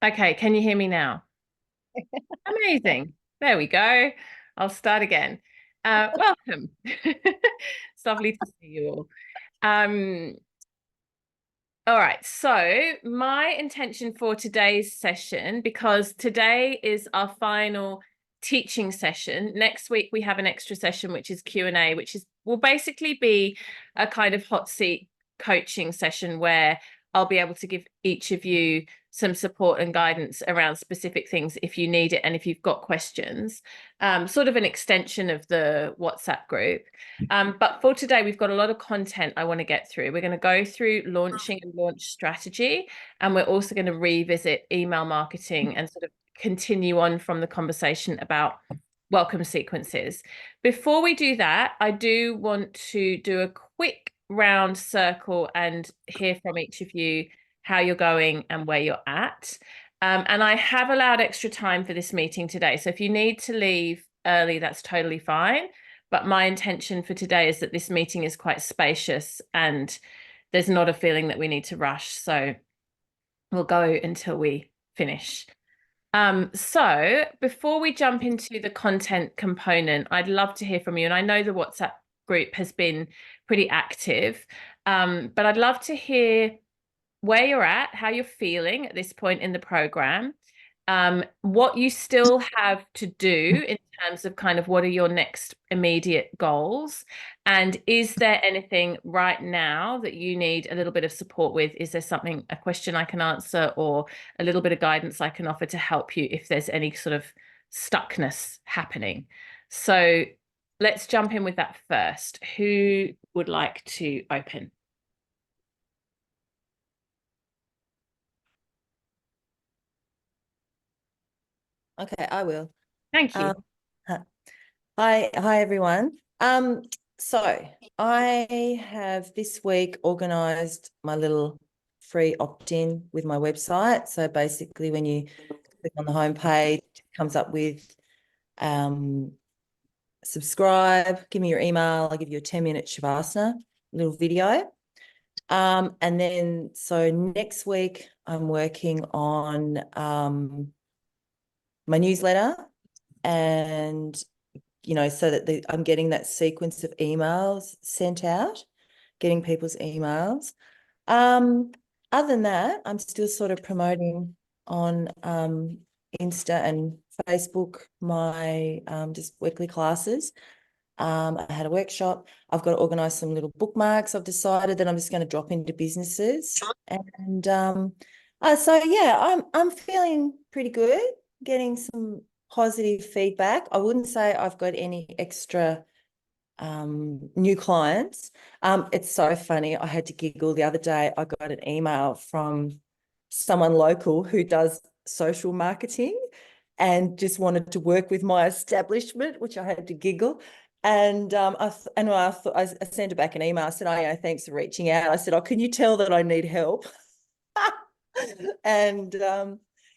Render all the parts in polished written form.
Okay, can you hear me now? Amazing. There we go. I'll start again. Welcome. It's lovely to see you all. Um, all right, so my intention for today's session, because today is our final teaching session. Next week we have an extra session, which is Q&A, which will basically be a kind of hot seat coaching session where I'll be able to give each of you some support and guidance around specific things if you need it and if you've got questions, sort of an extension of the WhatsApp group. But for today, we've got a lot of content I want to get through. We're going to go through launching and launch strategy, and we're also going to revisit email marketing and sort of continue on from the conversation about welcome sequences. Before we do that, I do want to do a quick round circle and hear from each of you how you're going and where you're at. And I have allowed extra time for this meeting today. So if you need to leave early, that's totally fine. But my intention for today is that this meeting is quite spacious and there's not a feeling that we need to rush. So we'll go until we finish. So before we jump into the content component, I'd love to hear from you. And I know the WhatsApp group has been pretty active, but I'd love to hear where you're at, how you're feeling at this point in the program, what you still have to do in terms of kind of what are your next immediate goals, and is there anything right now that you need a little bit of support with? Is there something, a question I can answer or a little bit of guidance I can offer to help you if there's any sort of stuckness happening? So let's jump in with that first. Who would like to open? Okay, I will. Thank you. Um, hi everyone. So I have this week organized my little free opt-in with my website. So basically, when you click on the homepage, it comes up with subscribe, give me your email, I'll give you a 10-minute Shavasana little video. And then so next week I'm working on my newsletter, and so that I'm getting that sequence of emails sent out, getting people's emails. Other than that, I'm still sort of promoting on Insta and Facebook my just weekly classes. I had a workshop. I've got to organise some little bookmarks. I've decided that I'm just going to drop into businesses, and so yeah, I'm feeling pretty good, getting some positive feedback. I wouldn't say I've got any extra new clients. It's so funny. I had to giggle the other day. I got an email from someone local who does social marketing and just wanted to work with my establishment, which I had to giggle. And I sent her back an email. I said, "Oh yeah, thanks for reaching out." I said, "Oh, can you tell that I need help?" And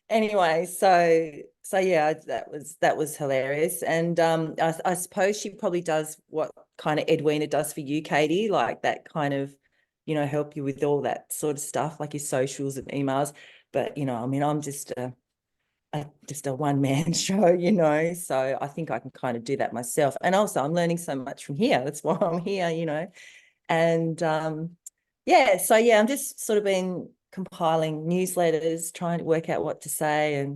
anyway, so yeah, that was hilarious. And I suppose she probably does what kind of Edwina does for you, Katie, like that kind of, help you with all that sort of stuff, like your socials and emails. But I mean, I'm just a one-man show, so I think I can kind of do that myself. And also I'm learning so much from here. That's why I'm here. And yeah, so yeah, I'm just sort of been compiling newsletters, trying to work out what to say,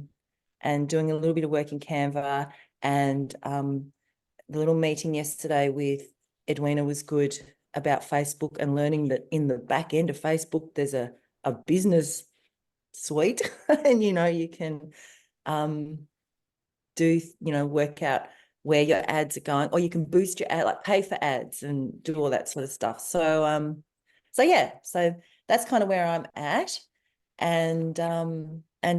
and doing a little bit of work in Canva. And the little meeting yesterday with Edwina was good about Facebook, and learning that in the back end of Facebook there's a business suite and you can do work out where your ads are going, or you can boost your ad, like pay for ads and do all that sort of stuff. So yeah, so that's kind of where I'm at. And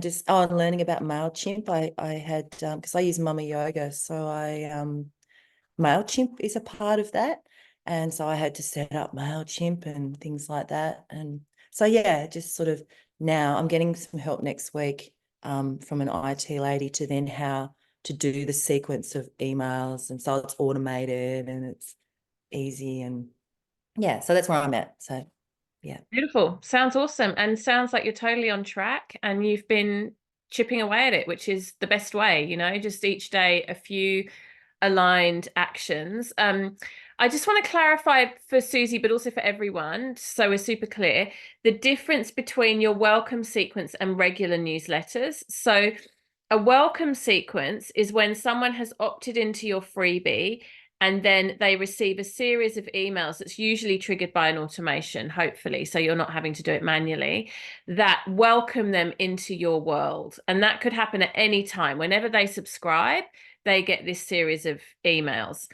just and learning about MailChimp. I had because I use Mama Yoga, so MailChimp is a part of that. And so I had to set up MailChimp and things like that. And so yeah, just sort of now I'm getting some help next week from an IT lady to then how to do the sequence of emails. And so it's automated and it's easy. And yeah, so that's where I'm at. So yeah. Beautiful. Sounds awesome. And sounds like you're totally on track and you've been chipping away at it, which is the best way, just each day a few aligned actions. I just want to clarify for Susie, but also for everyone, so we're super clear, the difference between your welcome sequence and regular newsletters. So a welcome sequence is when someone has opted into your freebie and then they receive a series of emails that's usually triggered by an automation, hopefully, so you're not having to do it manually, that welcome them into your world. And that could happen at any time. Whenever they subscribe, they get this series of emails.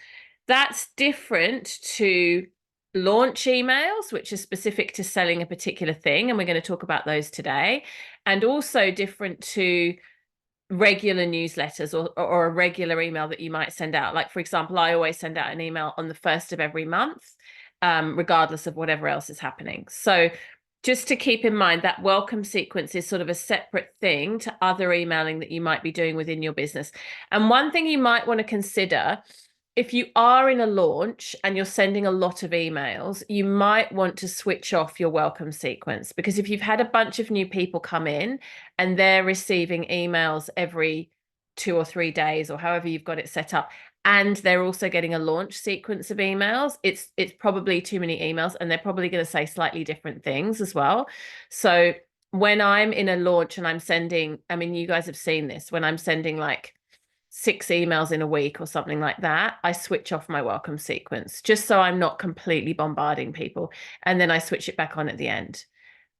That's different to launch emails, which are specific to selling a particular thing. And we're going to talk about those today. And also different to regular newsletters or a regular email that you might send out. Like, for example, I always send out an email on the 1st of every month, regardless of whatever else is happening. So just to keep in mind that welcome sequence is sort of a separate thing to other emailing that you might be doing within your business. And one thing you might want to consider, if you are in a launch and you're sending a lot of emails, you might want to switch off your welcome sequence, because if you've had a bunch of new people come in and they're receiving emails every 2 or 3 days or however you've got it set up, and they're also getting a launch sequence of emails, it's probably too many emails, and they're probably going to say slightly different things as well. So when I'm in a launch and I'm sending, I mean, you guys have seen this, when I'm sending like 6 emails in a week or something like that, I switch off my welcome sequence just so I'm not completely bombarding people. And then I switch it back on at the end.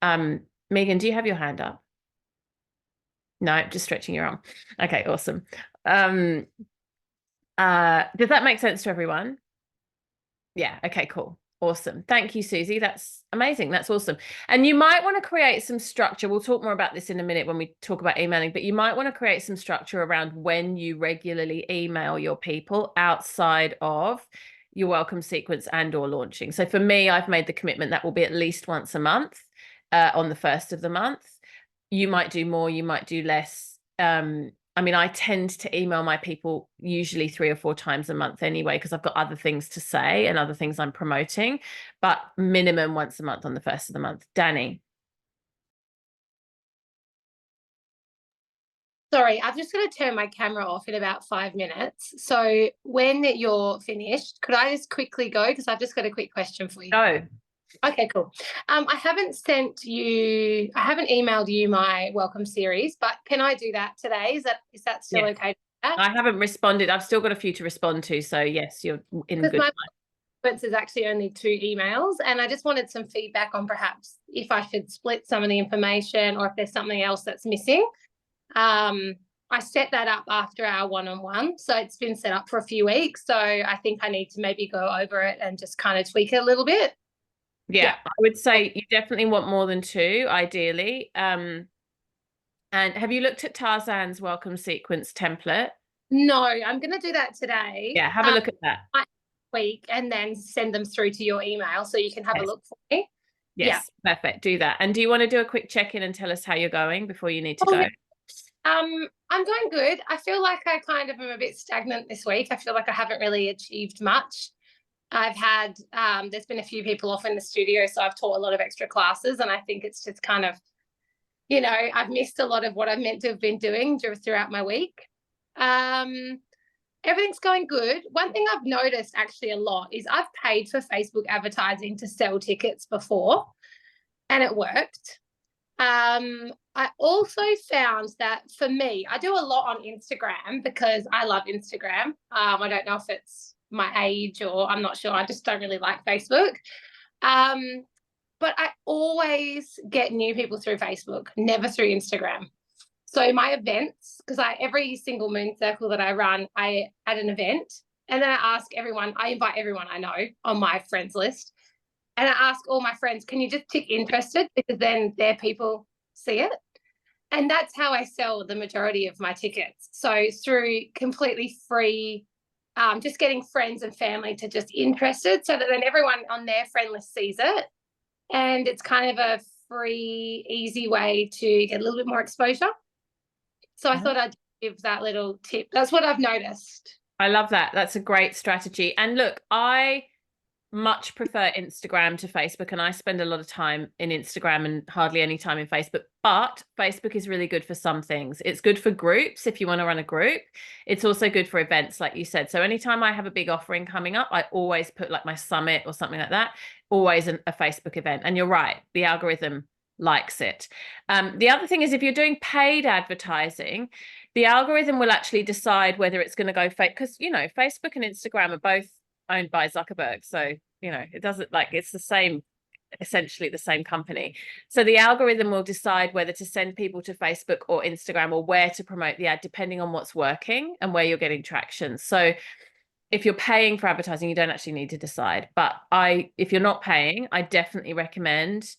Megan, do you have your hand up? No, just stretching your arm. Okay, awesome. Does that make sense to everyone? Yeah, okay, cool. Awesome. Thank you, Susie. That's amazing. That's awesome. And you might want to create some structure. We'll talk more about this in a minute when we talk about emailing, but you might want to create some structure around when you regularly email your people outside of your welcome sequence and or launching. So for me, I've made the commitment that will be at least once a month, on the 1st of the month. You might do more, you might do less. I mean, I tend to email my people usually 3 or 4 times a month anyway, because I've got other things to say and other things I'm promoting, but minimum once a month on the 1st of the month. Danny. Sorry, I'm just going to turn my camera off in about 5 minutes. So when you're finished, could I just quickly go? Because I've just got a quick question for you. Go. Okay, cool. I haven't emailed you my welcome series, but can I do that today? Is that still okay? I haven't responded. I've still got a few to respond to. So yes, you're in good time. Sequence is actually only 2 emails, and I just wanted some feedback on perhaps if I should split some of the information or if there's something else that's missing. I set that up after our one-on-one, so it's been set up for a few weeks. So I think I need to maybe go over it and just kind of tweak it a little bit. Yeah, I would say you definitely want more than 2, ideally. And have you looked at Tarzan's welcome sequence template? No, I'm going to do that today. Yeah, have a look at that. Week and then send them through to your email so you can have a look for me. Yes, yeah. Perfect. Do that. And do you want to do a quick check-in and tell us how you're going before you need to go? I'm going good. I feel like I kind of am a bit stagnant this week. I feel like I haven't really achieved much. I've had, there's been a few people off in the studio, so I've taught a lot of extra classes, and I think it's just kind of, I've missed a lot of what I'm meant to have been doing throughout my week. Everything's going good. One thing I've noticed actually a lot is I've paid for Facebook advertising to sell tickets before, and it worked. I also found that for me, I do a lot on Instagram because I love Instagram. I don't know if it's my age or I'm not sure. I just don't really like Facebook. But I always get new people through Facebook, never through Instagram. So my events, because every single moon circle that I run, I add an event, and then I invite everyone I know on my friends list. And I ask all my friends, can you just tick interested? Because then their people see it. And that's how I sell the majority of my tickets. So through completely free, just getting friends and family to just interested, so that then everyone on their friend list sees it. And it's kind of a free, easy way to get a little bit more exposure. So I thought I'd give that little tip. That's what I've noticed. I love that. That's a great strategy. And look, I much prefer Instagram to Facebook, and I spend a lot of time in Instagram and hardly any time in Facebook. But Facebook is really good for some things. It's good for groups if you want to run a group. It's also good for events, like you said. So anytime I have a big offering coming up, I always put like my summit or something like that, always a Facebook event. And you're right, the algorithm likes it. The other thing is, if you're doing paid advertising, the algorithm will actually decide whether it's going to go fake, because, you know, Facebook and Instagram are both owned by Zuckerberg. So, you know, it doesn't, like, it's the same, essentially the same company. So the algorithm will decide whether to send people to Facebook or Instagram, or where to promote the ad, depending on what's working and where you're getting traction. So if you're paying for advertising, you don't actually need to decide. But if you're not paying, I definitely recommend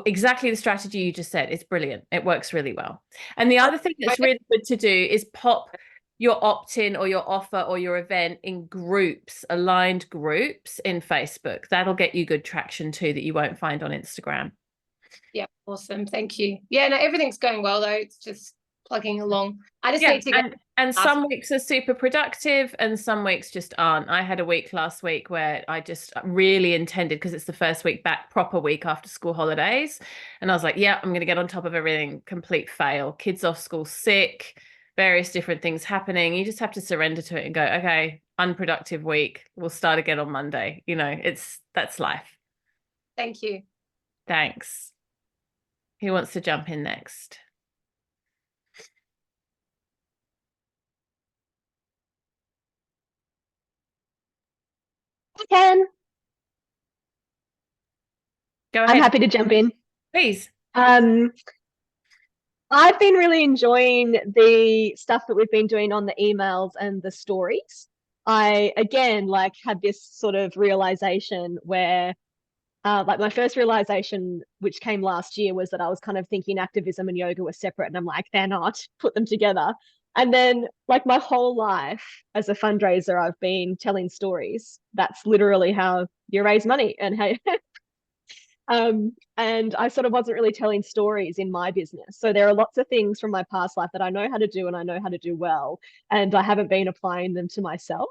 exactly the strategy you just said. It's brilliant. It works really well. And the other thing that's really good to do is pop your opt-in or your offer or your event in groups, aligned groups in Facebook. That'll get you good traction too, that you won't find on Instagram. Yeah, awesome. Thank you. Yeah, no, everything's going well though. It's just plugging along. I just need to get and some weeks are super productive and some weeks just aren't. I had a week last week where I just really intended, because it's the first week back, proper week after school holidays, and I was like, yeah, I'm going to get on top of everything. Complete fail. Kids off school sick, various different things happening. You just have to surrender to it and go, okay, unproductive week, we'll start again on Monday. You know, that's life. Thank you. Thanks. Who wants to jump in next? I can. Go ahead. I'm happy to jump in. Please. I've been really enjoying the stuff that we've been doing on the emails and the stories. I, again, like had this sort of realization where, like my first realization, which came last year, was that I was kind of thinking activism and yoga were separate. And I'm like, they're not, put them together. And then like my whole life as a fundraiser, I've been telling stories. That's literally how you raise money and how and I sort of wasn't really telling stories in my business. So there are lots of things from my past life that I know how to do and I know how to do well, and I haven't been applying them to myself.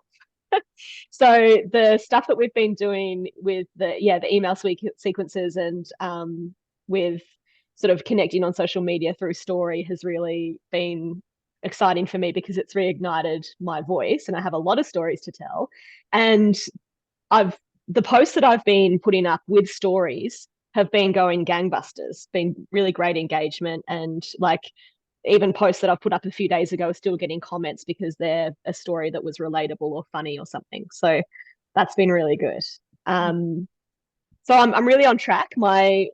So the stuff that we've been doing with the email sequences and with sort of connecting on social media through story has really been exciting for me, because it's reignited my voice and I have a lot of stories to tell. And the posts that I've been putting up with stories have been going gangbusters, been really great engagement, and like even posts that I've put up a few days ago are still getting comments because they're a story that was relatable or funny or something. So that's been really good. So I'm really on track. My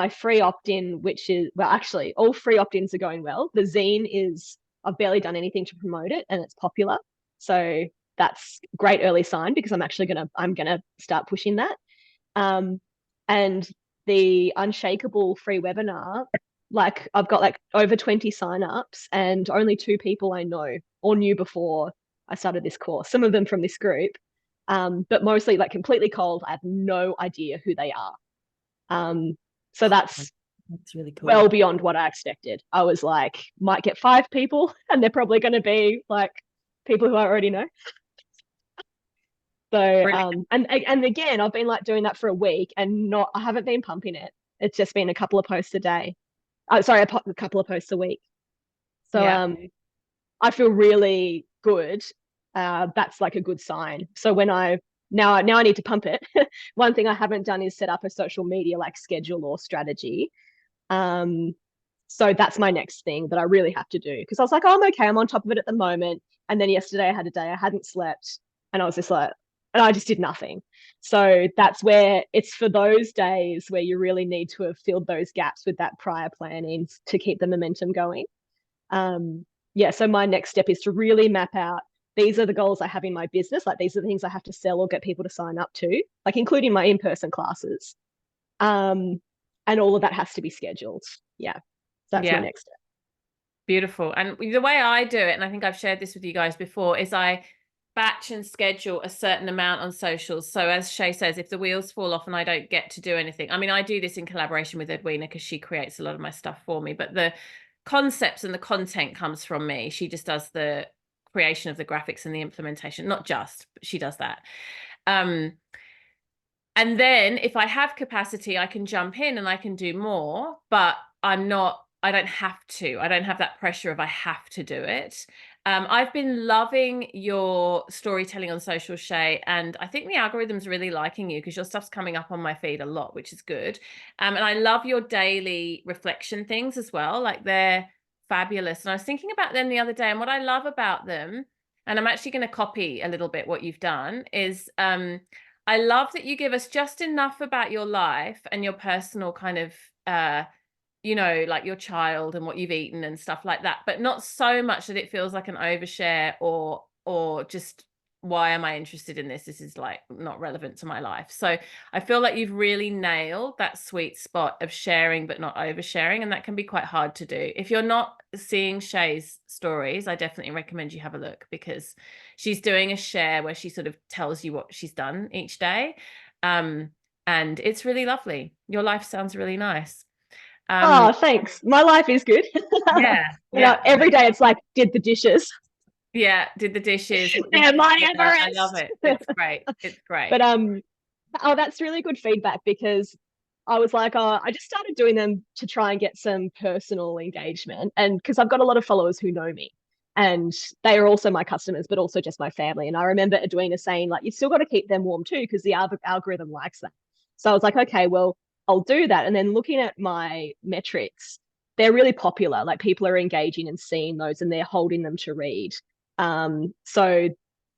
free opt-in, which is, well, actually all free opt-ins are going well. The zine is, I've barely done anything to promote it and it's popular. So that's great early sign, because I'm gonna start pushing that. And the Unshakable free webinar, like I've got like over 20 signups and only 2 people I know or knew before I started this course, some of them from this group, but mostly like completely cold. I have no idea who they are. So that's really cool. Well beyond what I expected. I was like, might get 5 people and they're probably going to be like people who I already know. So and again, I've been like doing that for a week and I haven't been pumping it. It's just been a couple of posts a day. Sorry, a couple of posts a week. So yeah. I feel really good. That's like a good sign. So when now I need to pump it. One thing I haven't done is set up a social media like schedule or strategy. So that's my next thing that I really have to do, because I was like, oh, I'm okay, I'm on top of it at the moment. And then yesterday I had a day I hadn't slept and I was just like, and I just did nothing. So that's where it's for those days where you really need to have filled those gaps with that prior planning to keep the momentum going. So my next step is to really map out, these are the goals I have in my business. Like these are the things I have to sell or get people to sign up to, like including my in-person classes. And all of that has to be scheduled. Yeah. So that's my next step. Beautiful. And the way I do it, and I think I've shared this with you guys before, is I batch and schedule a certain amount on socials. So as Shay says, if the wheels fall off and I don't get to do anything, I mean, I do this in collaboration with Edwina because she creates a lot of my stuff for me, but the concepts and the content comes from me. She just does the creation of the graphics and the implementation, not just, but she does that. And then if I have capacity, I can jump in and I can do more, but I don't have to. I don't have that pressure of I have to do it. I've been loving your storytelling on social, Shay, and I think the algorithm's really liking you because your stuff's coming up on my feed a lot, which is good. And I love your daily reflection things as well. Like they're fabulous. And I was thinking about them the other day, and what I love about them, and I'm actually going to copy a little bit what you've done, is I love that you give us just enough about your life and your personal kind of like your child and what you've eaten and stuff like that, but not so much that it feels like an overshare or just, why am I interested in this? This is like not relevant to my life. So I feel like you've really nailed that sweet spot of sharing but not oversharing, and that can be quite hard to do. If you're not seeing Shay's stories, I definitely recommend you have a look, because she's doing a share where she sort of tells you what she's done each day, and it's really lovely. Your life sounds really nice. Oh, thanks. My life is good. Yeah. Every day it's like, did the dishes. Yeah, did the dishes. Yeah, my Everest. I love it. It's great. It's great. But that's really good feedback, because I was like, I just started doing them to try and get some personal engagement, and because I've got a lot of followers who know me, and they are also my customers, but also just my family. And I remember Edwina saying, like, you still got to keep them warm too, because the algorithm likes that. So I was like, okay, well, I'll do that. And then looking at my metrics, they're really popular. Like, people are engaging and seeing those, and they're holding them to read. So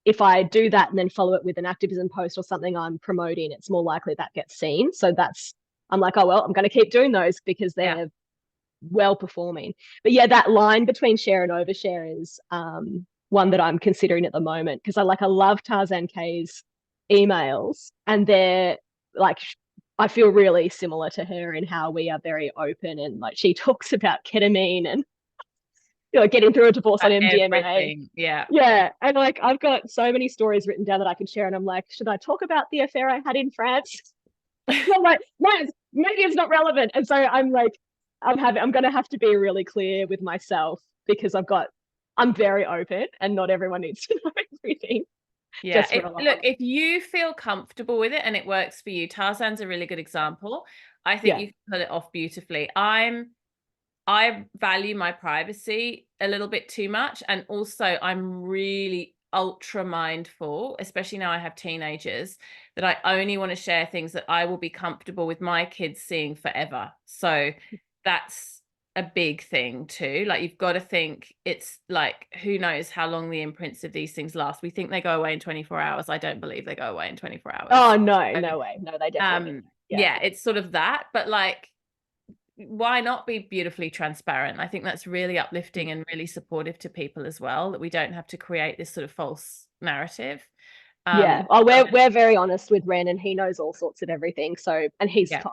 if I do that and then follow it with an activism post or something I'm promoting, it's more likely that gets seen. So I'm like, oh, well, I'm going to keep doing those because they're well performing. But yeah, that line between share and overshare is one that I'm considering at the moment, because I love Tarzan K's emails, and they're like, I feel really similar to her in how we are very open, and like she talks about ketamine and getting through a divorce on MDMA. Everything. Yeah. Yeah. And like, I've got so many stories written down that I can share. And I'm like, should I talk about the affair I had in France? I'm like, no, maybe it's not relevant. And so I'm like, I'm going to have to be really clear with myself, because I'm very open, and not everyone needs to know everything. Yeah. Look, if you feel comfortable with it and it works for you, Tarzan's a really good example. I think you can pull it off beautifully. I value my privacy a little bit too much. And also I'm really ultra mindful, especially now I have teenagers, that I only want to share things that I will be comfortable with my kids seeing forever. So that's a big thing too. Like, you've got to think, it's like, who knows how long the imprints of these things last. We think they go away in 24 hours. I don't believe they go away in 24 hours. Oh, no, no way. No, they definitely. Yeah, it's sort of that. But like, why not be beautifully transparent? I think that's really uplifting and really supportive to people as well, that we don't have to create this sort of false narrative. We're very honest with Ren, and he knows all sorts of everything. So, and he's 5,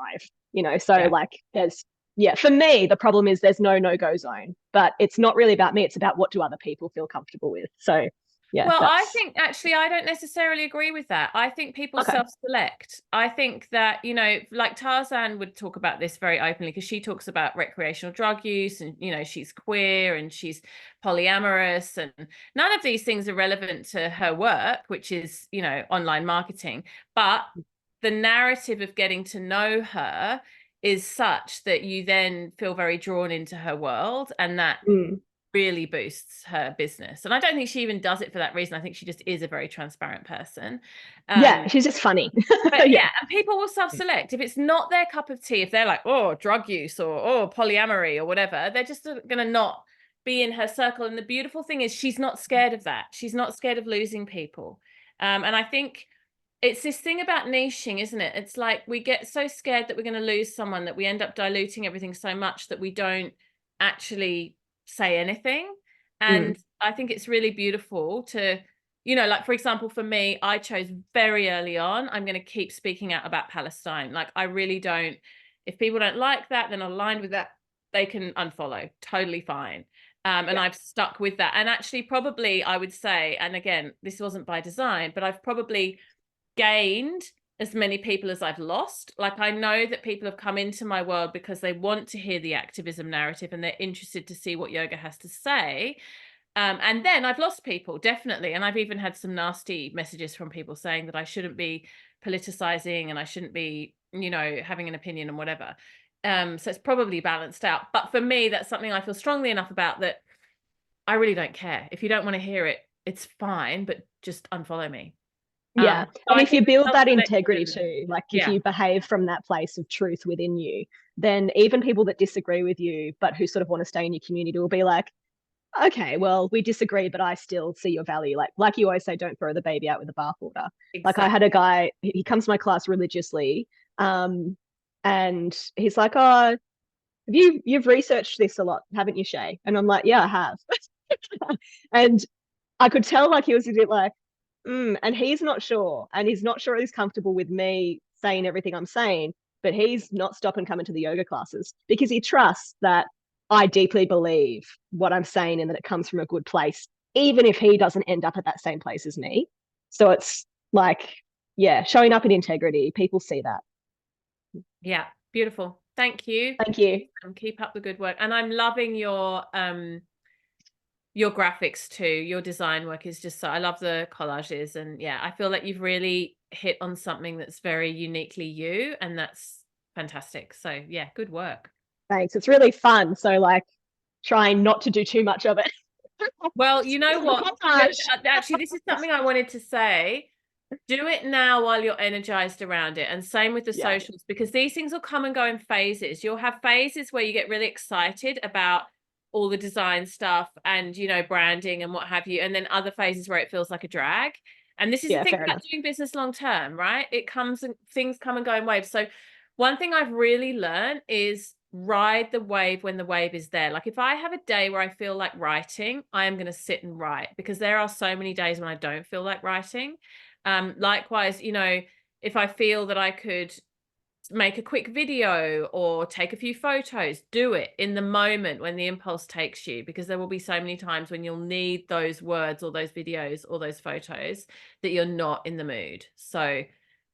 like for me, the problem is there's no-go zone, but it's not really about me. It's about, what do other people feel comfortable with? So well, I think actually I don't necessarily agree with that. I think people self-select. I think that, like Tarzan would talk about this very openly, because she talks about recreational drug use, and, she's queer and she's polyamorous, and none of these things are relevant to her work, which is, online marketing. But the narrative of getting to know her is such that you then feel very drawn into her world, and that really boosts her business. And I don't think she even does it for that reason. I think she just is a very transparent person. She's just funny. But and people will self-select. If it's not their cup of tea, if they're like, oh, drug use or polyamory or whatever, they're just going to not be in her circle. And the beautiful thing is, she's not scared of that. She's not scared of losing people. And I think it's this thing about niching, isn't it? It's like, we get so scared that we're going to lose someone that we end up diluting everything so much that we don't actually say anything. And I think it's really beautiful to, like, for example, for me, I chose very early on, I'm going to keep speaking out about Palestine. Like, I really don't, if people don't like that, they're not aligned with that, they can unfollow, totally fine. And I've stuck with that. And actually, probably I would say, and again, this wasn't by design, but I've probably gained as many people as I've lost. Like, I know that people have come into my world because they want to hear the activism narrative and they're interested to see what yoga has to say. And then I've lost people, definitely. And I've even had some nasty messages from people saying that I shouldn't be politicizing and I shouldn't be, you know, having an opinion and whatever. So it's probably balanced out. But for me, that's something I feel strongly enough about that I really don't care. If you don't want to hear it, it's fine, but just unfollow me. Yeah. So And I if you think build that self-selection- integrity too, like if Yeah. you behave from that place of truth within you, then even people that disagree with you, but who sort of want to stay in your community will be like, okay, well, we disagree, but I still see your value. Like you always say, don't throw the baby out with the bathwater. Like I Exactly. had a guy, he comes to my class religiously, and he's like, "Oh, you've researched this a lot, haven't you, Shay?" And I'm like, "Yeah, I have." And I could tell like he was a bit like, and he's not sure, and he's not sure he's comfortable with me saying everything I'm saying, but he's not stopping coming to the yoga classes because he trusts that I deeply believe what I'm saying and that it comes from a good place, even if he doesn't end up at that same place as me. So it's like, yeah, showing up in integrity. People see that. Yeah. Beautiful. Thank you. Thank you. And keep up the good work. And I'm loving your graphics too. Your design work is just so, I love the collages, and yeah, I feel like you've really hit on something that's very uniquely you, and that's fantastic. So yeah, good work. Thanks. It's really fun. So like trying not to do too much of it. Well, you know what? Gosh. Actually, this is something I wanted to say. Do it now while you're energized around it. And same with the Yeah. socials, because these things will come and go in phases. You'll have phases where you get really excited about all the design stuff and, you know, branding and what have you. And then other phases where it feels like a drag. And this is the Yeah, thing fair about enough. doing business long term, right? It comes and things come and go in waves. So one thing I've really learned is ride the wave when the wave is there. Like if I have a day where I feel like writing, I am going to sit and write, because there are so many days when I don't feel like writing. Likewise, you know, if I feel that I could make a quick video or take a few photos, do it in the moment when the impulse takes you, because there will be so many times when you'll need those words or those videos or those photos that you're not in the mood. So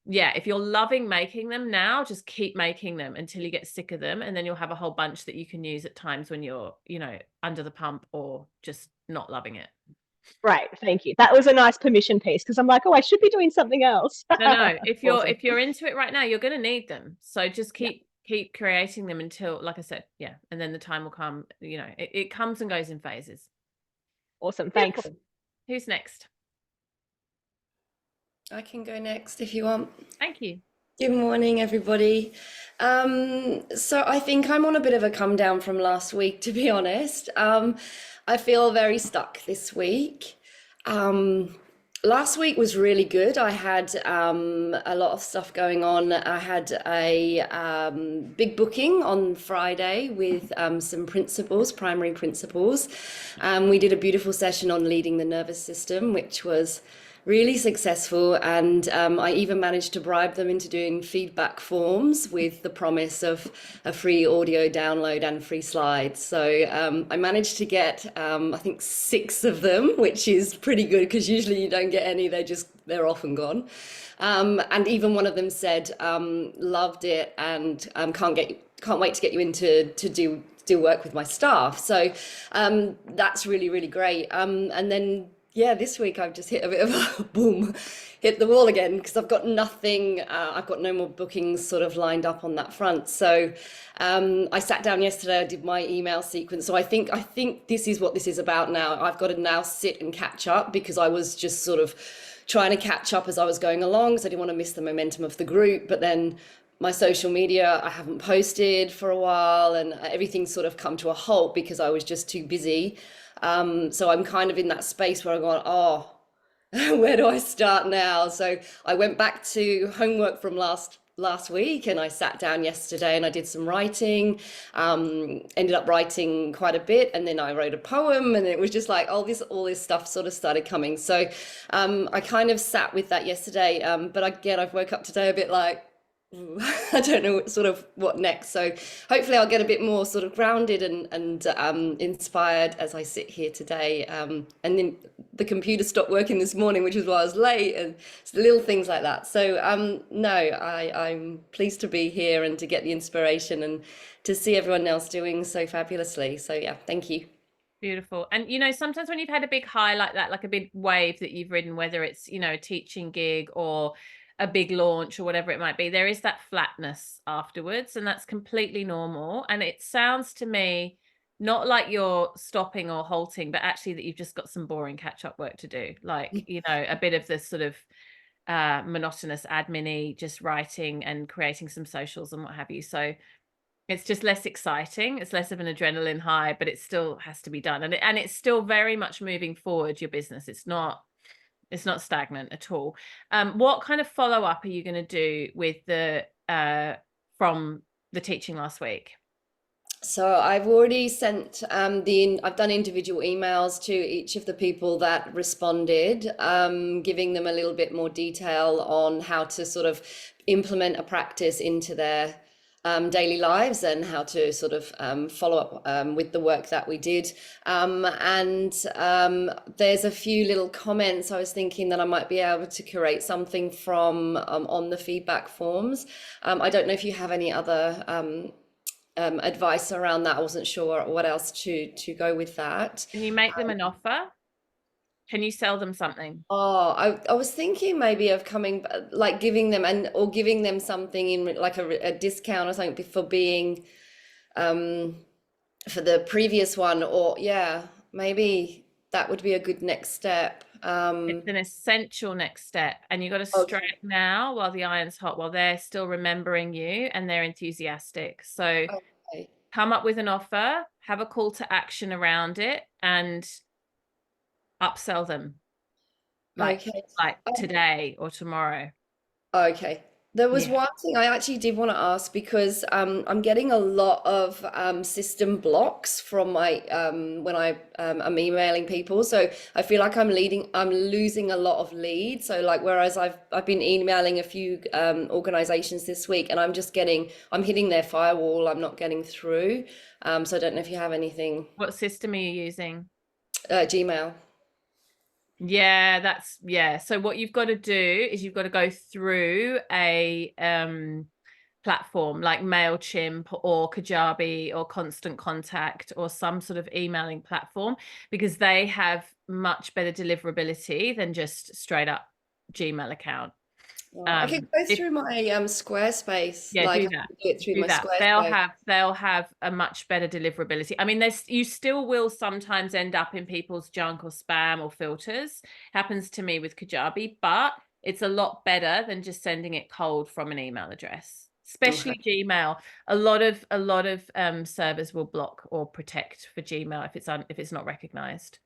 yeah, if you're loving making them now, just keep making them until you get sick of them, and then you'll have a whole bunch that you can use at times when you're, you know, under the pump or just not loving it. Right. Thank you. That was a nice permission piece because I'm like, oh, I should be doing something else. No, if you're Awesome. if you're into it right now, you're going to need them. So just keep creating them until, like I said, yeah, and then the time will come. You know, it comes and goes in phases. Awesome. Thanks. Beautiful. Who's next? I can go next if you want. Thank you. Good morning, everybody. So I think I'm on a bit of a come down from last week, to be honest. I feel very stuck this week. Last week was really good. I had a lot of stuff going on. I had a big booking on Friday with some principals, primary principals. We did a beautiful session on leading the nervous system, which was really successful, and I even managed to bribe them into doing feedback forms with the promise of a free audio download and free slides. So I managed to get I think 6 of them, which is pretty good because usually you don't get any, they're off and gone. And even one of them said loved it and can't wait to get you in to do work with my staff. So that's really, really great. And then yeah, this week I've just hit a bit of a boom, hit the wall again, because I've got nothing, I've got no more bookings sort of lined up on that front. So I sat down yesterday, I did my email sequence. So I think this is what this is about now. I've got to now sit and catch up, because I was just sort of trying to catch up as I was going along, because I didn't want to miss the momentum of the group. But then my social media, I haven't posted for a while, and everything's sort of come to a halt because I was just too busy. So I'm kind of in that space where I'm going, oh, where do I start now? So I went back to homework from last week, and I sat down yesterday and I did some writing, ended up writing quite a bit, and then I wrote a poem, and it was just like all this stuff sort of started coming. So I kind of sat with that yesterday, but again, I've woke up today a bit like, I don't know sort of what next. So hopefully I'll get a bit more sort of grounded and inspired as I sit here today. And then the computer stopped working this morning, which is why I was late, and little things like that. So no, I'm pleased to be here and to get the inspiration and to see everyone else doing so fabulously. So yeah, thank you. Beautiful. And, you know, sometimes when you've had a big high like that, like a big wave that you've ridden, whether it's, you know, a teaching gig or a big launch or whatever it might be, there is that flatness afterwards, and that's completely normal. And it sounds to me not like you're stopping or halting, but actually that you've just got some boring catch-up work to do. Like, you know, a bit of this sort of monotonous admin-y, just writing and creating some socials and what have you. So it's just less exciting. It's less of an adrenaline high, but it still has to be done. And it's still very much moving forward, your business. It's not stagnant at all. What kind of follow-up are you going to do with the from the teaching last week? So I've already sent I've done individual emails to each of the people that responded, giving them a little bit more detail on how to sort of implement a practice into their daily lives and how to sort of follow up with the work that we did. There's a few little comments I was thinking that I might be able to curate something from on the feedback forms. I don't know if you have any other advice around that. I wasn't sure what else to go with that. Can you make them an offer? Can you sell them something? Oh, I was thinking maybe of coming, like giving them or giving them something in like a discount or something for being for the previous one, or yeah, maybe that would be a good next step. It's an essential next step, and you got to strike now while the iron's hot, while they're still remembering you and they're enthusiastic. So come up with an offer, have a call to action around it, and upsell them like today or tomorrow. Okay. There was one thing I actually did want to ask, because I'm getting a lot of system blocks from my when I'm emailing people. So I feel like I'm losing a lot of leads. So like, whereas I've been emailing a few organizations this week, and I'm hitting their firewall. I'm not getting through. So I don't know if you have anything. What system are you using? Gmail. Yeah, so what you've got to do is you've got to go through a platform like MailChimp or Kajabi or Constant Contact or some sort of emailing platform, because they have much better deliverability than just straight up Gmail account. I could go through my Squarespace. Yeah, like do that. do it through my that. Squarespace. They'll have a much better deliverability. I mean, you still will sometimes end up in people's junk or spam or filters. Happens to me with Kajabi, but it's a lot better than just sending it cold from an email address. Especially Gmail. A lot of servers will block or protect for Gmail if it's not recognized.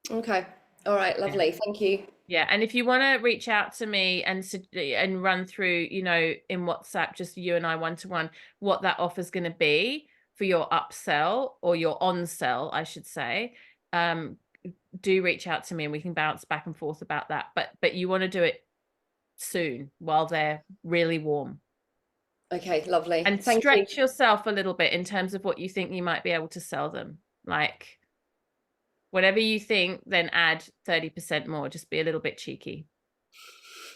Okay. All right, lovely. Thank you. Yeah, and if you want to reach out to me and run through, you know, in WhatsApp, just you and I one-to-one, what that offer is going to be for your upsell or your on-sell, I should say, do reach out to me and we can bounce back and forth about that. But you want to do it soon while they're really warm. Okay, lovely. And stretch yourself a little bit in terms of what you think you might be able to sell them. Like, whatever you think, then add 30% more. Just be a little bit cheeky.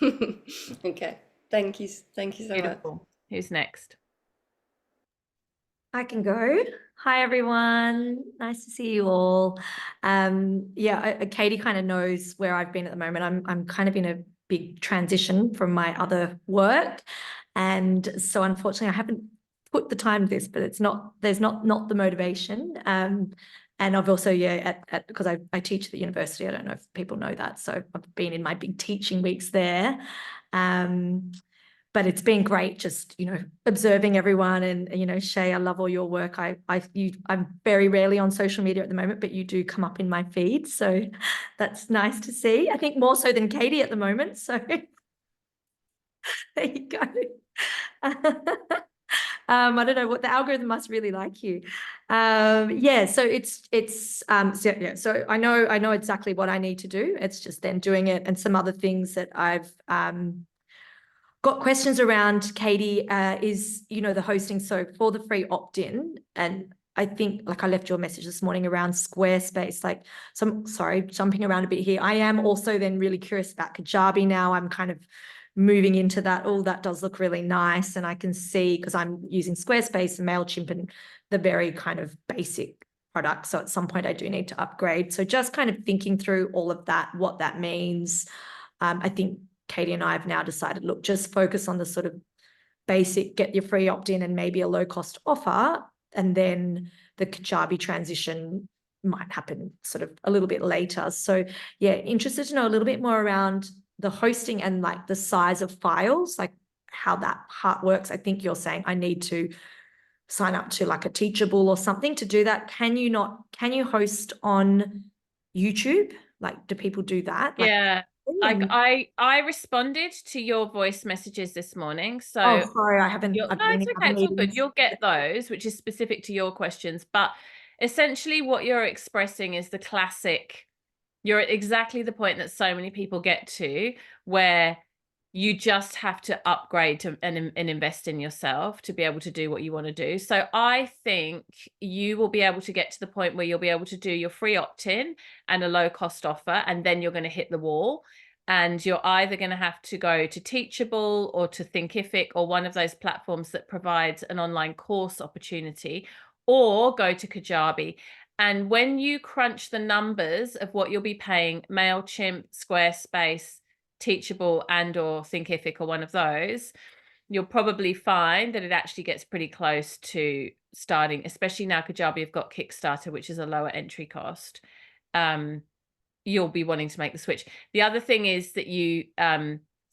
Okay. Thank you. Thank you so much. Who's next? I can go. Hi, everyone. Nice to see you all. Katie kind of knows where I've been at the moment. I'm kind of in a big transition from my other work. And so unfortunately, I haven't put the time to this, but there's not the motivation. And I've also, because I teach at the university, I don't know if people know that. So I've been in my big teaching weeks there. But it's been great just, you know, observing everyone and, you know, Shay, I love all your work. I'm very rarely on social media at the moment, but you do come up in my feed. So that's nice to see. I think more so than Katie at the moment. So there you go. I don't know what the algorithm must really like you. So I know exactly what I need to do. It's just then doing it, and some other things that I've got questions around. Katie, is, you know, the hosting. So for the free opt-in, and I think, like, I left your message this morning around Squarespace, jumping around a bit here. I am also then really curious about Kajabi now. I'm kind of moving into that. Oh, that does look really nice. And I can see, because I'm using Squarespace and MailChimp and the very kind of basic product. So at some point I do need to upgrade. So just kind of thinking through all of that, what that means. I think Katie and I have now decided, look, just focus on the sort of basic, get your free opt-in and maybe a low cost offer. And then the Kajabi transition might happen sort of a little bit later. So yeah, interested to know a little bit more around the hosting and like the size of files, like how that part works. I think you're saying I need to sign up to like a Teachable or something to do that. Can you host on YouTube? Like, do people do that? Like, yeah. I responded to your voice messages this morning. So oh, sorry, I haven't. no, it's okay. It's all good. You'll get those, which is specific to your questions. But essentially what you're expressing is the classic, you're at exactly the point that so many people get to, where you just have to upgrade and invest in yourself to be able to do what you want to do. So I think you will be able to get to the point where you'll be able to do your free opt-in and a low cost offer, and then you're going to hit the wall. And you're either going to have to go to Teachable or to Thinkific or one of those platforms that provides an online course opportunity, or go to Kajabi. And when you crunch the numbers of what you'll be paying MailChimp, Squarespace, Teachable and or Thinkific or one of those, you'll probably find that it actually gets pretty close to starting, especially now Kajabi have got Kickstarter, which is a lower entry cost. You'll be wanting to make the switch. The other thing is that you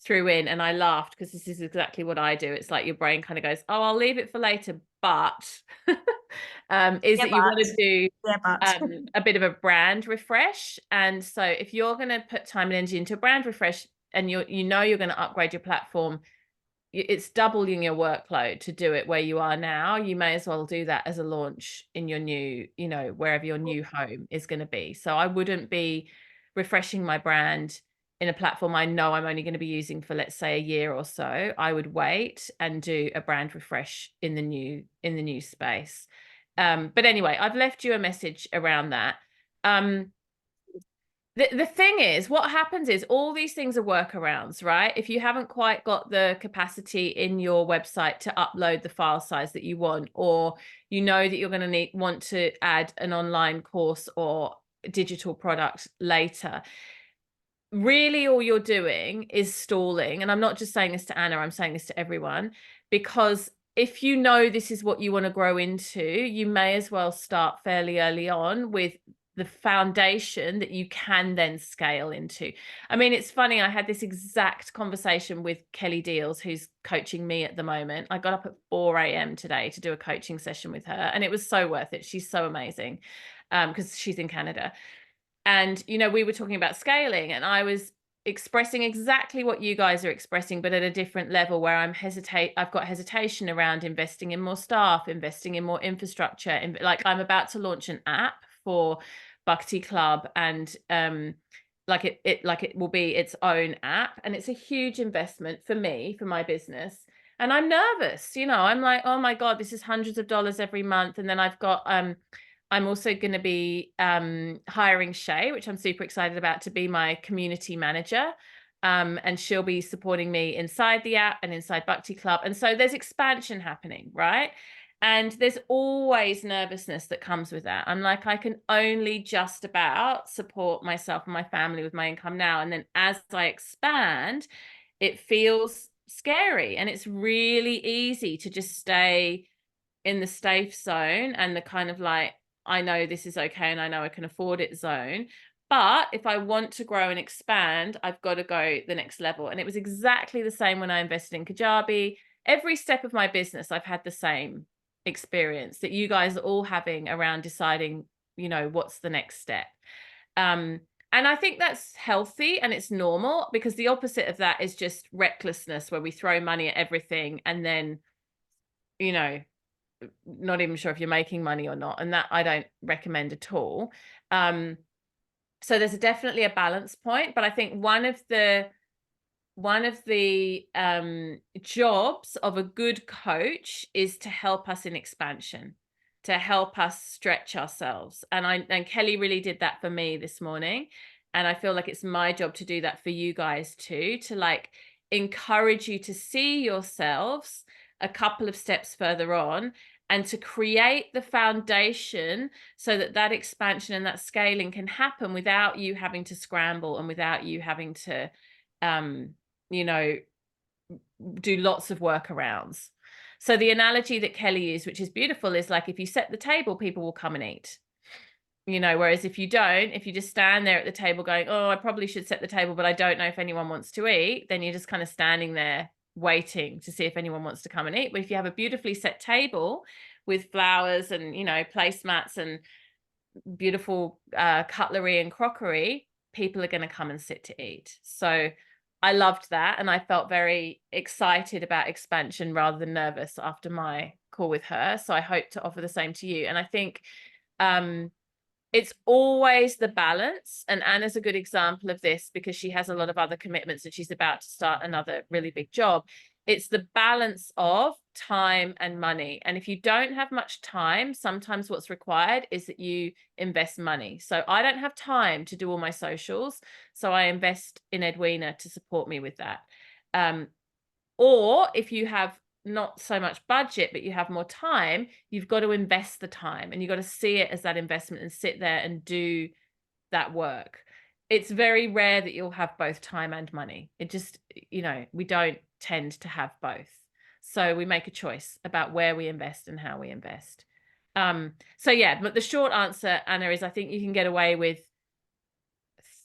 threw in, and I laughed because this is exactly what I do. It's like your brain kind of goes, oh, I'll leave it for later, but is that you want to do a bit of a brand refresh. And so if you're going to put time and energy into a brand refresh and you know you're going to upgrade your platform, it's doubling your workload to do it where you are now. You may as well do that as a launch in your new, you know, wherever your new home is going to be. So I wouldn't be refreshing my brand in a platform I know I'm only going to be using for, let's say, a year or so. I would wait and do a brand refresh in the new space. But anyway, I've left you a message around that. The thing is, what happens is all these things are workarounds, right? If you haven't quite got the capacity in your website to upload the file size that you want, or you know that you're going to want to add an online course or digital product later, really all you're doing is stalling. And I'm not just saying this to Anna, I'm saying this to everyone, because if you know this is what you want to grow into, you may as well start fairly early on with the foundation that you can then scale into. I mean, it's funny, I had this exact conversation with Kelly Deals, who's coaching me at the moment. I got up at 4 a.m. today to do a coaching session with her, and it was so worth it. She's so amazing because she's in Canada. And, you know, we were talking about scaling, and I was expressing exactly what you guys are expressing, but at a different level, where I've got hesitation around investing in more staff, investing in more infrastructure. And like, I'm about to launch an app for Bhakti Club, and like it will be its own app, and it's a huge investment for me, for my business. And I'm nervous, you know, I'm like, oh my God, this is hundreds of dollars every month. And then I've got I'm also going to be hiring Shay, which I'm super excited about, to be my community manager. And she'll be supporting me inside the app and inside Bhakti Club. And so there's expansion happening, right? And there's always nervousness that comes with that. I'm like, I can only just about support myself and my family with my income now. And then as I expand, it feels scary. And it's really easy to just stay in the safe zone and the kind of like, I know this is okay and I know I can afford it zone. But if I want to grow and expand, I've got to go the next level. And it was exactly the same when I invested in Kajabi. Every step of my business, I've had the same experience that you guys are all having around deciding, you know, what's the next step. And I think that's healthy and it's normal, because the opposite of that is just recklessness, where we throw money at everything and then, you know, not even sure if you're making money or not. And that I don't recommend at all. So there's definitely a balance point, but I think one of the jobs of a good coach is to help us in expansion, to help us stretch ourselves. And Kelly really did that for me this morning. And I feel like it's my job to do that for you guys too, to like encourage you to see yourselves a couple of steps further on and to create the foundation so that that expansion and that scaling can happen without you having to scramble and without you having to, you know, do lots of workarounds. So the analogy that Kelly used, which is beautiful, is like if you set the table, people will come and eat. You know, whereas if you don't, if you just stand there at the table going, oh, I probably should set the table, but I don't know if anyone wants to eat, then you're just kind of standing there waiting to see if anyone wants to come and eat. But if you have a beautifully set table with flowers and, you know, placemats and beautiful cutlery and crockery, people are going to come and sit to eat. So I loved that. And I felt very excited about expansion rather than nervous after my call with her. So I hope to offer the same to you. And I think it's always the balance. And Anna's a good example of this because she has a lot of other commitments and she's about to start another really big job. It's the balance of time and money. And if you don't have much time, sometimes what's required is that you invest money. So I don't have time to do all my socials. So I invest in Edwina to support me with that. Or if you have not so much budget, but you have more time, you've got to invest the time and you've got to see it as that investment and sit there and do that work. It's very rare that you'll have both time and money. It just, you know, we don't tend to have both. So we make a choice about where we invest and how we invest. So yeah, but the short answer, Anna, is I think you can get away with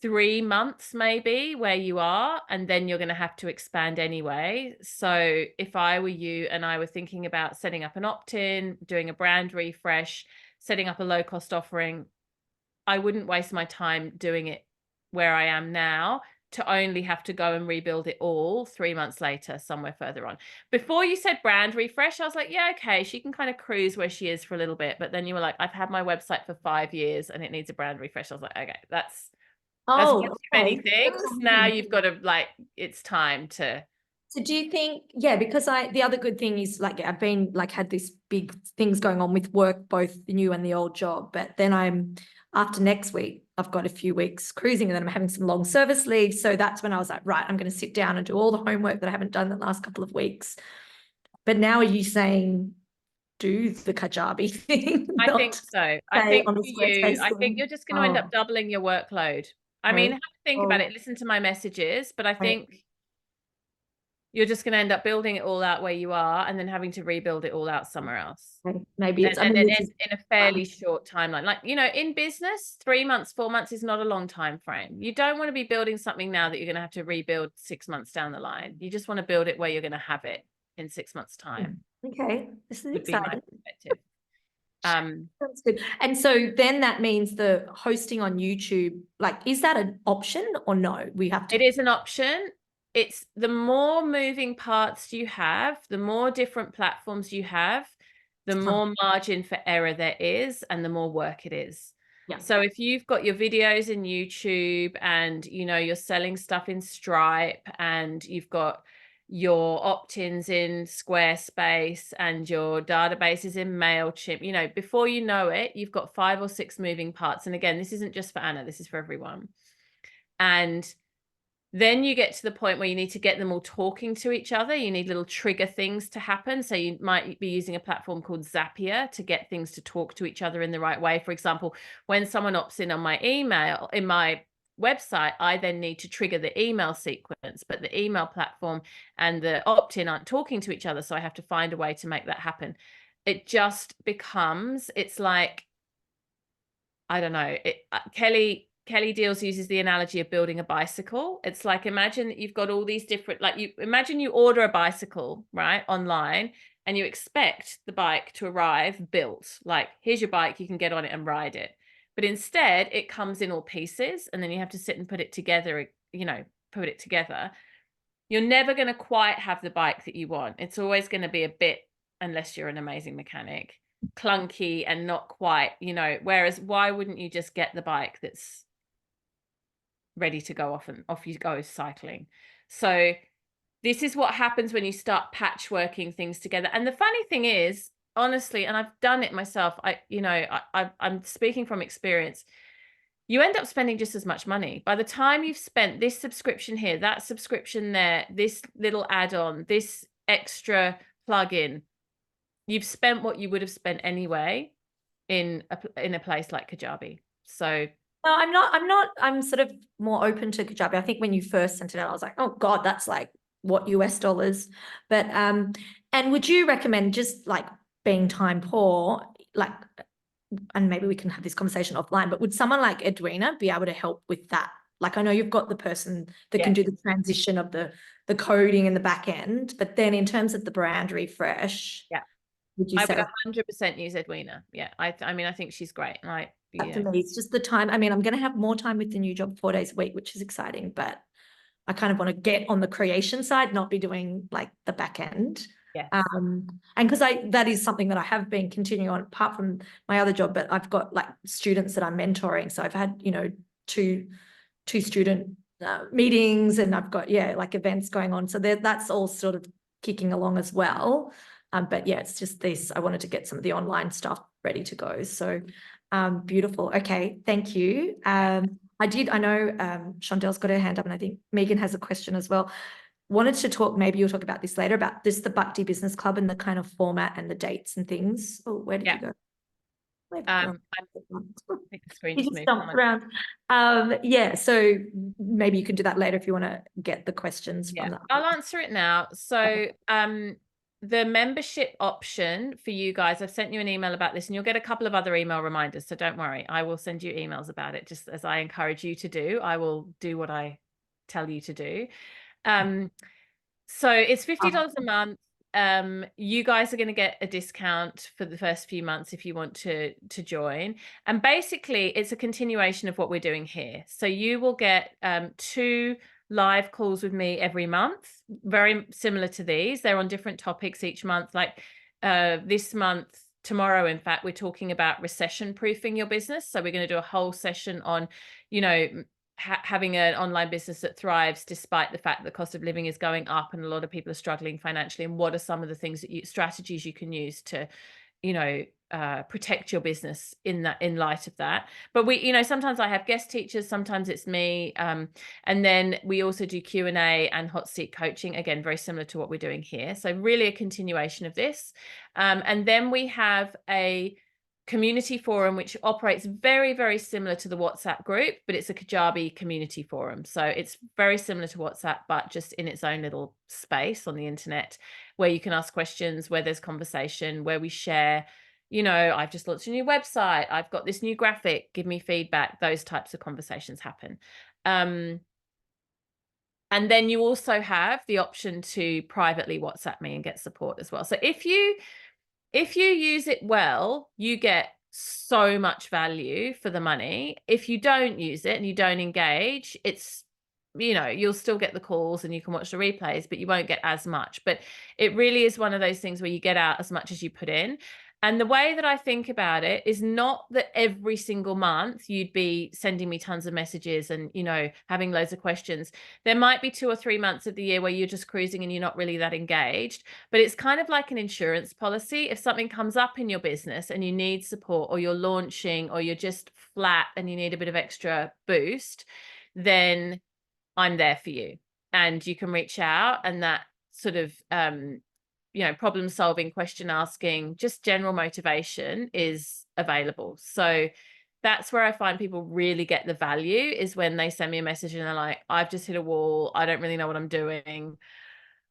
3 months maybe where you are, and then you're going to have to expand anyway. So if I were you and I were thinking about setting up an opt-in, doing a brand refresh, setting up a low-cost offering, I wouldn't waste my time doing it where I am now to only have to go and rebuild it all 3 months later somewhere further on. Before you said brand refresh, I was like, yeah, okay, she can kind of cruise where she is for a little bit. But then you were like, I've had my website for 5 years and it needs a brand refresh. I was like, okay, that's one too many things. Now you've got to, like, it's time to. So do you think, yeah, because the other good thing is, like, I've been like had this big things going on with work, both the new and the old job, but then after next week, I've got a few weeks cruising and then I'm having some long service leave. So that's when I was like, right, I'm going to sit down and do all the homework that I haven't done the last couple of weeks. But now are you saying do the Kajabi thing? I think so. I think for you, I think you're just going to end up doubling your workload. I mean, have to think about it, listen to my messages, but I think you're just going to end up building it all out where you are and then having to rebuild it all out somewhere else. Maybe it's, and then in a fairly short timeline. Like, you know, in business, 3 months, 4 months is not a long time frame. You don't want to be building something now that you're going to have to rebuild 6 months down the line. You just want to build it where you're going to have it in 6 months' time. Okay, this is exciting. That's good. And so then that means the hosting on YouTube, like, is that an option or no? We have to. It is an option. It's the more moving parts you have, the more different platforms you have, the more margin for error there is, and the more work it is. Yeah. So if you've got your videos in YouTube and, you know, you're selling stuff in Stripe and you've got your opt-ins in Squarespace and your databases in MailChimp, you know, before you know it, you've got 5 or 6 moving parts. And again, this isn't just for Anna, this is for everyone. And then you get to the point where you need to get them all talking to each other. You need little trigger things to happen. So you might be using a platform called Zapier to get things to talk to each other in the right way. For example, when someone opts in on my email, in my website, I then need to trigger the email sequence, but the email platform and the opt-in aren't talking to each other. So I have to find a way to make that happen. It just becomes, it's like, I don't know, Kelly Deals uses the analogy of building a bicycle. It's like, imagine that you've got all these different, like, you imagine you order a bicycle, right, online, and you expect the bike to arrive built. Like, here's your bike, you can get on it and ride it. But instead, it comes in all pieces, and then you have to sit and put it together, you know, put it together. You're never going to quite have the bike that you want. It's always going to be a bit, unless you're an amazing mechanic, clunky and not quite, you know, whereas why wouldn't you just get the bike that's ready to go off, and off you go cycling? So this is what happens when you start patchworking things together. And the funny thing is, honestly, and I've done it myself, I'm speaking from experience, you end up spending just as much money. By the time you've spent this subscription here, that subscription there, this little add-on, this extra plugin, you've spent what you would have spent anyway in a place like Kajabi. So no, I'm sort of more open to Kajabi. I think when you first sent it out, I was like, oh God, that's like what US dollars. But and would you recommend, just like being time poor, like, and maybe we can have this conversation offline, but would someone like Edwina be able to help with that? Like, I know you've got the person that can do the transition of the coding in the back end, but then in terms of the brand refresh, would you I say? would 100% use Edwina. Yeah, I mean, I think she's great. Like, For me, it's just the time. I mean, I'm going to have more time with the new job 4 days a week, which is exciting, but I kind of want to get on the creation side, not be doing like the back end. Yes. And because that is something that I have been continuing on apart from my other job, but I've got like students that I'm mentoring. So I've had, you know, two student meetings, and I've got, like events going on. So that's all sort of kicking along as well. But yeah, it's just this, I wanted to get some of the online stuff ready to go. So beautiful. Okay, thank you. I know Shondel's got her hand up, and I think Megan has a question as well. Wanted to talk, maybe you'll talk about this later, about this, the Bhakti Business Club and the kind of format and the dates and things. Oh, where did you go? I think the screen just moved. Jumped around. So maybe you can do that later if you want to get the questions from that. I'll answer it now. So the membership option for you guys, I've sent you an email about this, and you'll get a couple of other email reminders. So don't worry, I will send you emails about it, just as I encourage you to do. I will do what I tell you to do. So it's $50 a month. You guys are going to get a discount for the first few months if you want to join. And basically it's a continuation of what we're doing here. So you will get 2 live calls with me every month, very similar to these. They're on different topics each month. Like this month, tomorrow, in fact, we're talking about recession proofing your business. So we're going to do a whole session on, you know, having an online business that thrives despite the fact that the cost of living is going up and a lot of people are struggling financially, and what are some of the things that strategies you can use to, you know, protect your business in light of that. But we, you know, sometimes I have guest teachers, sometimes it's me, and then we also do Q&A and hot seat coaching, again very similar to what we're doing here. So really a continuation of this, and then we have a community forum which operates very, very similar to the WhatsApp group, but it's a Kajabi community forum. So it's very similar to WhatsApp, but just in its own little space on the internet, where you can ask questions, where there's conversation, where we share, you know, I've just launched a new website, I've got this new graphic, give me feedback. Those types of conversations happen. And then you also have the option to privately WhatsApp me and get support as well. So if you use it well, you get so much value for the money. If you don't use it and you don't engage, it's, you know, you'll still get the calls and you can watch the replays, but you won't get as much. But it really is one of those things where you get out as much as you put in. And the way that I think about it is not that every single month you'd be sending me tons of messages and, you know, having loads of questions. There might be 2 or 3 months of the year where you're just cruising and you're not really that engaged, but it's kind of like an insurance policy. If something comes up in your business and you need support, or you're launching, or you're just flat and you need a bit of extra boost, then I'm there for you, and you can reach out, and that sort of, you know, problem solving, question asking, just general motivation is available. So that's where I find people really get the value, is when they send me a message and they're like, I've just hit a wall, I don't really know what I'm doing,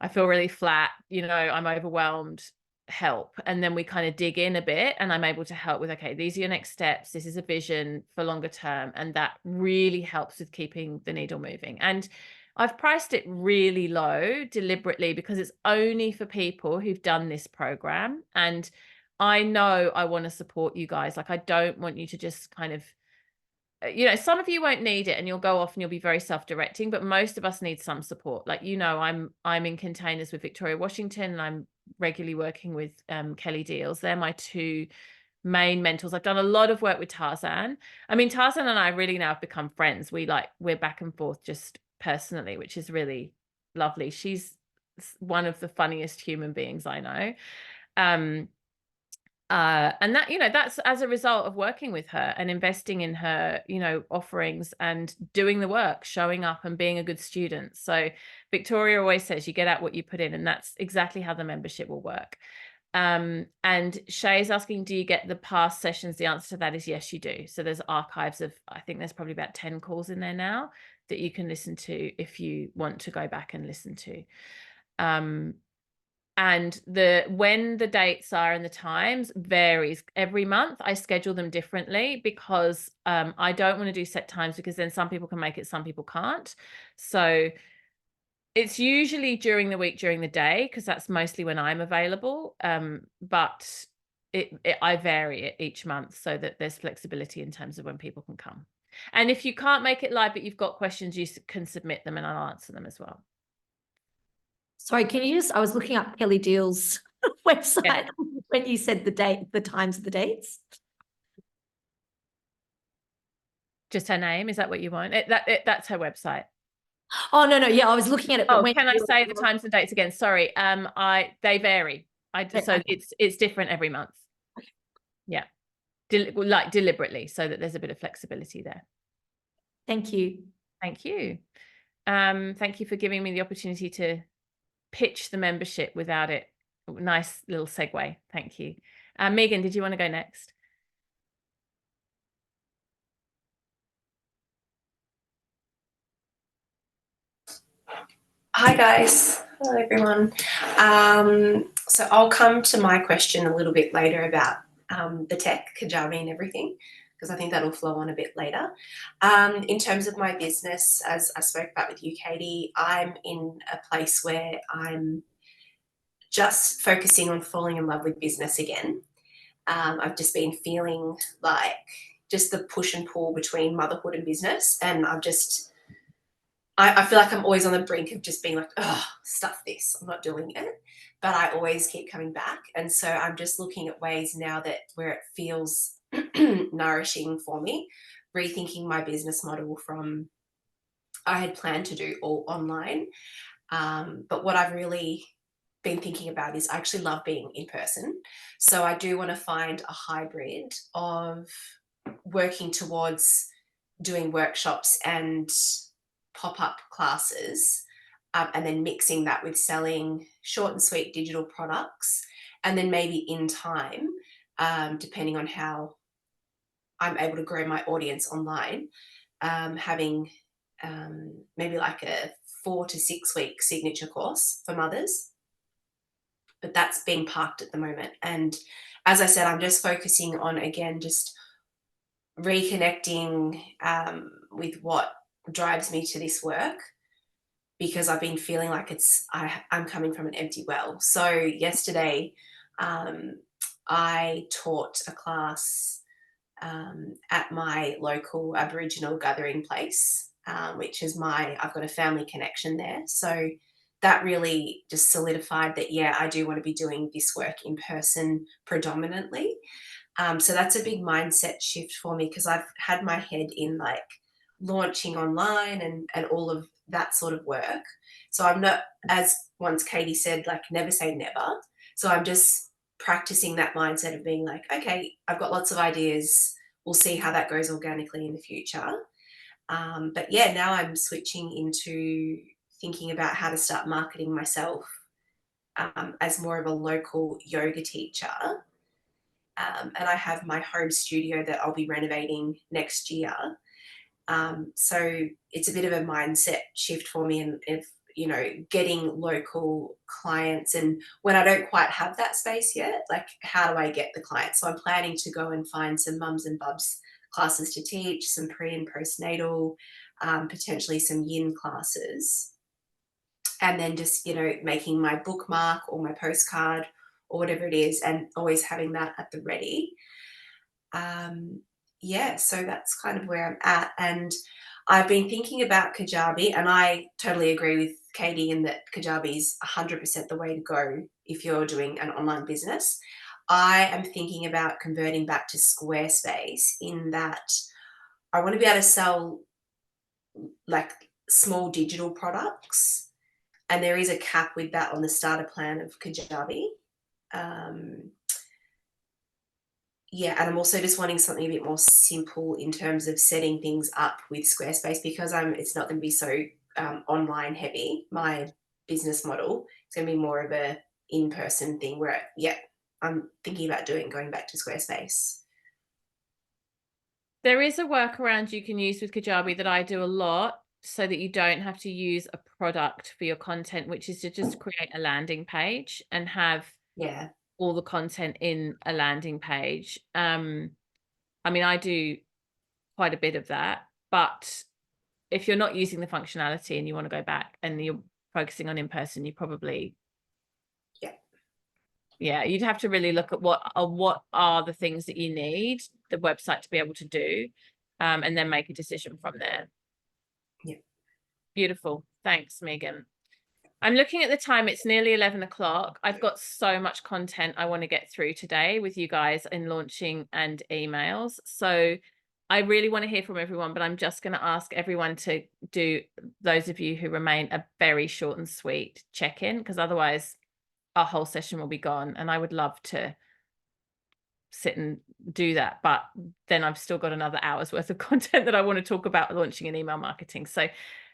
I feel really flat, you know, I'm overwhelmed, help. And then we kind of dig in a bit, and I'm able to help with, okay, these are your next steps, this is a vision for longer term. And that really helps with keeping the needle moving. And I've priced it really low deliberately because it's only for people who've done this program. And I know I want to support you guys. Like, I don't want you to just kind of, you know, some of you won't need it and you'll go off and you'll be very self-directing, but most of us need some support. Like, you know, I'm in containers with Victoria Washington, and I'm regularly working with Kelly Deals. They're my 2 main mentors. I've done a lot of work with Tarzan. I mean, Tarzan and I really now have become friends. We're back and forth just personally, which is really lovely. She's one of the funniest human beings I know. And that, you know, that's as a result of working with her and investing in her, you know, offerings and doing the work, showing up and being a good student. So Victoria always says you get out what you put in, and that's exactly how the membership will work. And Shay's asking, do you get the past sessions? The answer to that is yes, you do. So there's archives of, I think there's probably about 10 calls in there now that you can listen to if you want to go back and listen to. And when the dates are and the times varies every month. I schedule them differently because I don't want to do set times, because then some people can make it, some people can't. So it's usually during the week, during the day, because that's mostly when I'm available. But I vary it each month so that there's flexibility in terms of when people can come. And if you can't make it live, but you've got questions, you can submit them and I'll answer them as well. Sorry, can you I was looking up Kelly Deal's website when you said the times of the dates. Just her name, is that what you want? That's her website. Oh, no, yeah, I was looking at it. But can I say the times and dates again? Sorry, they vary. So it's different every month. Okay. Yeah, like deliberately, so that there's a bit of flexibility there. Thank you. Thank you. Thank you for giving me the opportunity to pitch the membership without it. Nice little segue. Thank you. Megan, did you want to go next? Hi guys, hello everyone. So I'll come to my question a little bit later about the tech, Kajabi and everything, because I think that'll flow on a bit later. In terms of my business, as I spoke about with you, Katie, I'm in a place where I'm just focusing on falling in love with business again. I've just been feeling like just the push and pull between motherhood and business, and I feel like I'm always on the brink of just being like, oh, stuff this, I'm not doing it. But I always keep coming back. And so I'm just looking at ways now that where it feels nourishing for me, rethinking my business model from, I had planned to do all online. But what I've really been thinking about is I actually love being in person. So I do want to find a hybrid of working towards doing workshops and pop-up classes, and then mixing that with selling short and sweet digital products, and then maybe in time, depending on how I'm able to grow my audience online, having maybe like a 4 to 6 week signature course for mothers. But that's being parked at the moment. And as I said, I'm just focusing on, again, just reconnecting with what drives me to this work, because I've been feeling like I'm coming from an empty well. So yesterday I taught a class at my local Aboriginal gathering place, which is I've got a family connection there. So that really just solidified that, yeah, I do want to be doing this work in person predominantly. So that's a big mindset shift for me, because I've had my head in like launching online and all of that sort of work. So I'm not, as once Katie said, like never say never. So I'm just practicing that mindset of being like, okay, I've got lots of ideas. We'll see how that goes organically in the future. But yeah, now I'm switching into thinking about how to start marketing myself as more of a local yoga teacher. And I have my home studio that I'll be renovating next year. So it's a bit of a mindset shift for me, and if getting local clients, and when I don't quite have that space yet, like how do I get the clients? So I'm planning to go and find some mums and bubs classes to teach, some pre and postnatal, potentially some yin classes, and then just making my bookmark or my postcard or whatever it is, and always having that at the ready. Yeah, so that's kind of where I'm at. And I've been thinking about Kajabi, and I totally agree with Katie in that Kajabi is 100% the way to go if you're doing an online business. I am thinking about converting back to Squarespace, in that I want to be able to sell like small digital products, and there is a cap with that on the starter plan of Kajabi. Yeah, and I'm also just wanting something a bit more simple in terms of setting things up with Squarespace, because it's not going to be so online heavy. My business model, it's going to be more of a in-person thing where, yeah, I'm thinking about going back to Squarespace. There is a workaround you can use with Kajabi that I do a lot so that you don't have to use a product for your content, which is to just create a landing page and have all the content in a landing page. I mean, I do quite a bit of that, but if you're not using the functionality and you want to go back and you're focusing on in-person, you probably you'd have to really look at what are the things that you need the website to be able to do, and then make a decision from there. Beautiful. Thanks, Megan. I'm looking at the time. It's nearly 11 o'clock. I've got so much content I want to get through today with you guys in launching and emails. So I really want to hear from everyone, but I'm just going to ask everyone to do, those of you who remain, a very short and sweet check-in, because otherwise our whole session will be gone. And I would love to sit and do that, but then I've still got another hour's worth of content that I want to talk about launching and email marketing. So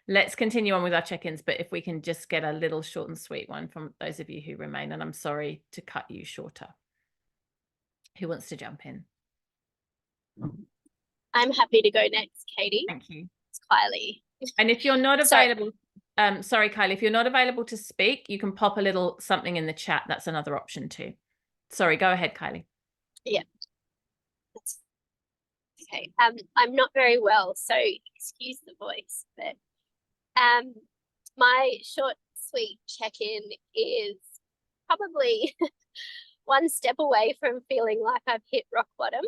let's continue on with our check-ins, but if we can just get a little short and sweet one from those of you who remain, and I'm sorry to cut you shorter. Who wants to jump in? I'm happy to go next, Katie. Thank you. It's Kylie. And if you're not available, sorry, Kylie, if you're not available to speak, you can pop a little something in the chat. That's another option too. Sorry, go ahead, Kylie. Yeah. That's okay. I'm not very well, so excuse the voice, but my short, sweet check-in is probably one step away from feeling like I've hit rock bottom.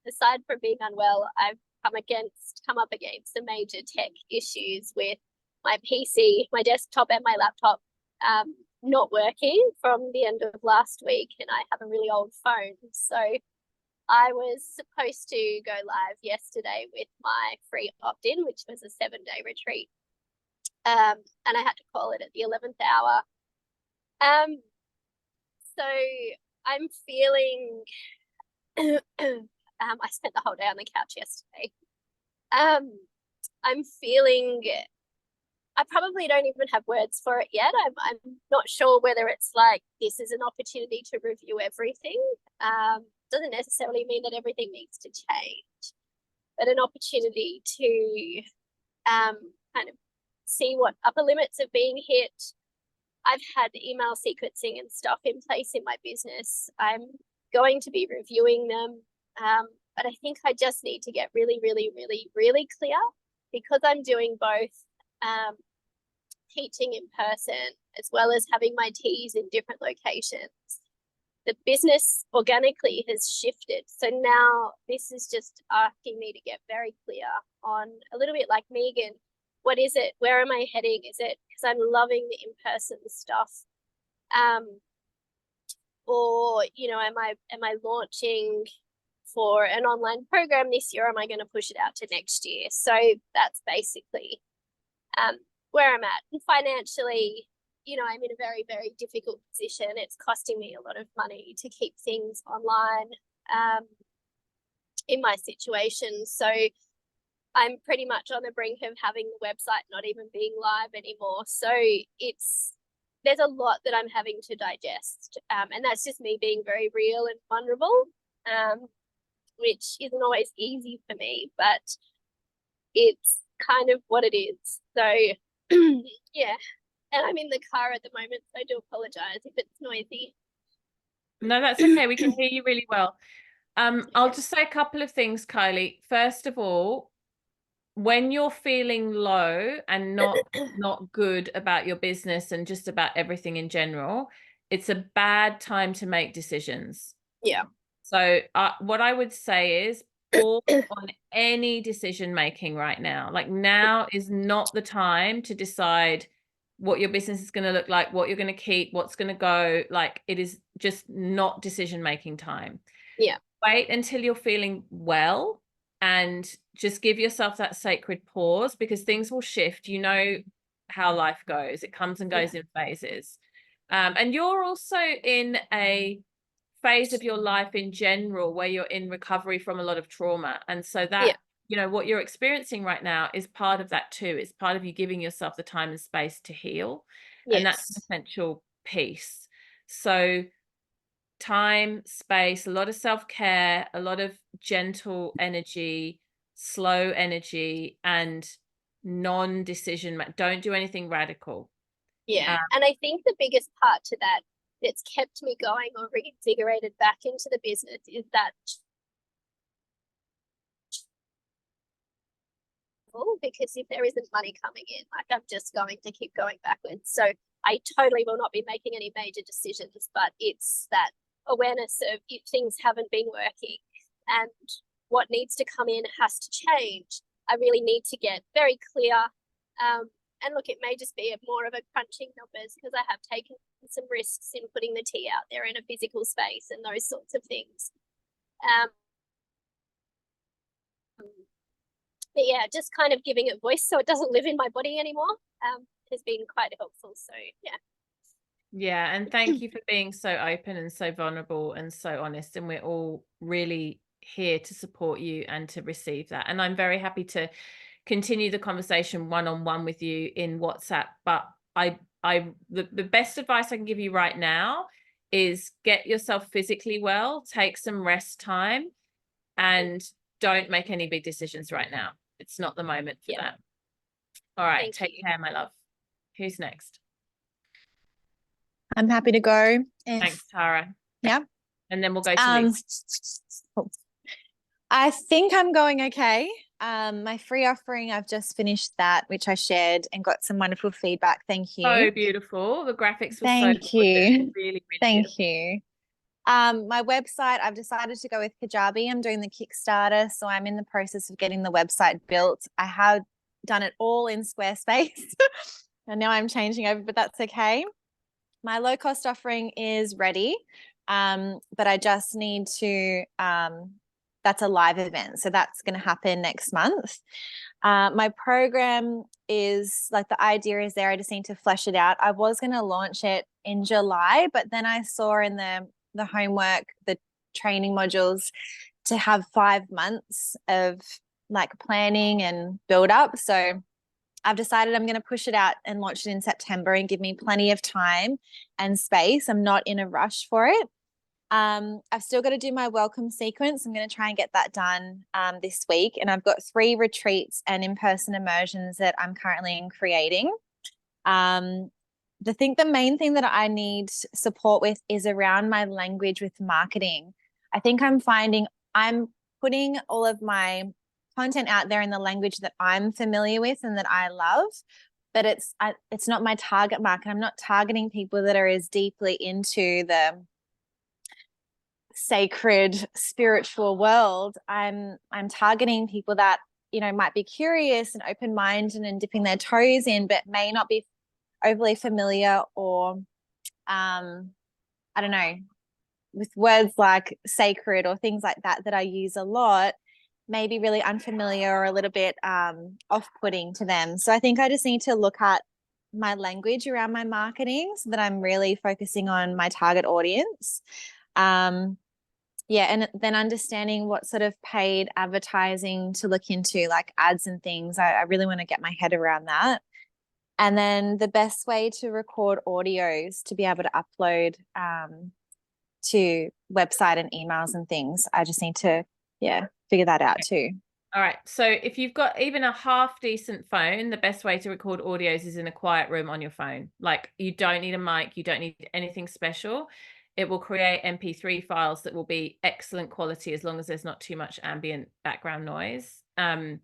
Aside from being unwell, I've come up against some major tech issues with my PC, my desktop and my laptop not working from the end of last week, and I have a really old phone. So I was supposed to go live yesterday with my free opt-in, which was a 7-day retreat. And I had to call it at the 11th hour. So I'm feeling I spent the whole day on the couch yesterday. I'm feeling, I probably don't even have words for it yet. I'm not sure whether it's like this is an opportunity to review everything. Doesn't necessarily mean that everything needs to change, but an opportunity to kind of see what upper limits are being hit. I've had email sequencing and stuff in place in my business. I'm going to be reviewing them. But I think I just need to get really, really, really, really clear, because I'm doing both teaching in person as well as having my teas in different locations. The business organically has shifted. So now this is just asking me to get very clear on, a little bit like Megan, what is it? Where am I heading? Is it because I'm loving the in-person stuff? Or, you know, am I launching for an online program this year, or am I going to push it out to next year? So that's basically where I'm at. And financially, you know, I'm in a very, very difficult position. It's costing me a lot of money to keep things online in my situation. So I'm pretty much on the brink of having the website not even being live anymore. So there's a lot that I'm having to digest. And that's just me being very real and vulnerable, which isn't always easy for me, but it's kind of what it is. So yeah, and I'm in the car at the moment, so I do apologize if it's noisy. No, that's okay. We can hear you really well. I'll just say a couple of things, Kylie. First of all, when you're feeling low and not good about your business and just about everything in general, it's a bad time to make decisions. Yeah. So what I would say is pause on any decision making right now. Like, now is not the time to decide what your business is going to look like, what you're going to keep, what's going to go. Like, it is just not decision making time. Yeah. Wait until you're feeling well and just give yourself that sacred pause, because things will shift. You know how life goes. It comes and goes in phases. And you're also in a phase of your life in general where you're in recovery from a lot of trauma. And so that, you know, what you're experiencing right now is part of that too. It's part of you giving yourself the time and space to heal. And that's an essential piece. So time, space, a lot of self-care, a lot of gentle energy, slow energy, and non-decision. Don't do anything radical. Yeah. And I think the biggest part to that that's kept me going or reinvigorated back into the business is that, because if there isn't money coming in, like, I'm just going to keep going backwards. So I totally will not be making any major decisions, but it's that awareness of if things haven't been working and what needs to come in has to change. I really need to get very clear. And look, it may just be more of a crunching numbers, because I have taken some risks in putting the tea out there in a physical space and those sorts of things. But yeah, just kind of giving it voice so it doesn't live in my body anymore has been quite helpful. So yeah. Yeah, and thank you for being so open and so vulnerable and so honest. And we're all really here to support you and to receive that. And I'm very happy to continue the conversation one-on-one with you in WhatsApp. But the best advice I can give you right now is get yourself physically well, take some rest time, and don't make any big decisions right now. It's not the moment for that. All right, take care, my love. Who's next? I'm happy to go. Thanks, Tara. Yeah. And then we'll go to Liz. Cool. I think I'm going okay. My free offering, I've just finished that, which I shared and got some wonderful feedback. Thank you. So beautiful. The graphics were Thank so you. Really, really Thank beautiful. you. My website, I've decided to go with Kajabi. I'm doing the Kickstarter, so I'm in the process of getting the website built. I have done it all in Squarespace and now I'm changing over, but that's okay. My low cost offering is ready, but I just need to, that's a live event. So that's going to happen next month. My program is like, the idea is there. I just need to flesh it out. I was going to launch it in July, but then I saw in the homework, the training modules, to have 5 months of like planning and build up. So I've decided I'm going to push it out and launch it in September and give me plenty of time and space. I'm not in a rush for it. I've still got to do my welcome sequence. I'm going to try and get that done this week. And I've got 3 retreats and in-person immersions that I'm currently creating. The main thing that I need support with is around my language with marketing. I think I'm finding I'm putting all of my content out there in the language that I'm familiar with and that I love, but it's not my target market. I'm not targeting people that are as deeply into the sacred spiritual world. I'm targeting people that, you know, might be curious and open-minded and dipping their toes in, but may not be overly familiar or I don't know, with words like sacred or things like that I use a lot, may be really unfamiliar or a little bit off-putting to them. So I think I just need to look at my language around my marketing so that I'm really focusing on my target audience. Yeah, and then understanding what sort of paid advertising to look into, like ads and things. I really want to get my head around that. And then the best way to record audios to be able to upload to website and emails and things. I just need to, figure that out too. All right. So if you've got even a half decent phone, the best way to record audios is in a quiet room on your phone. Like, you don't need a mic, you don't need anything special. It will create MP3 files that will be excellent quality as long as there's not too much ambient background noise. So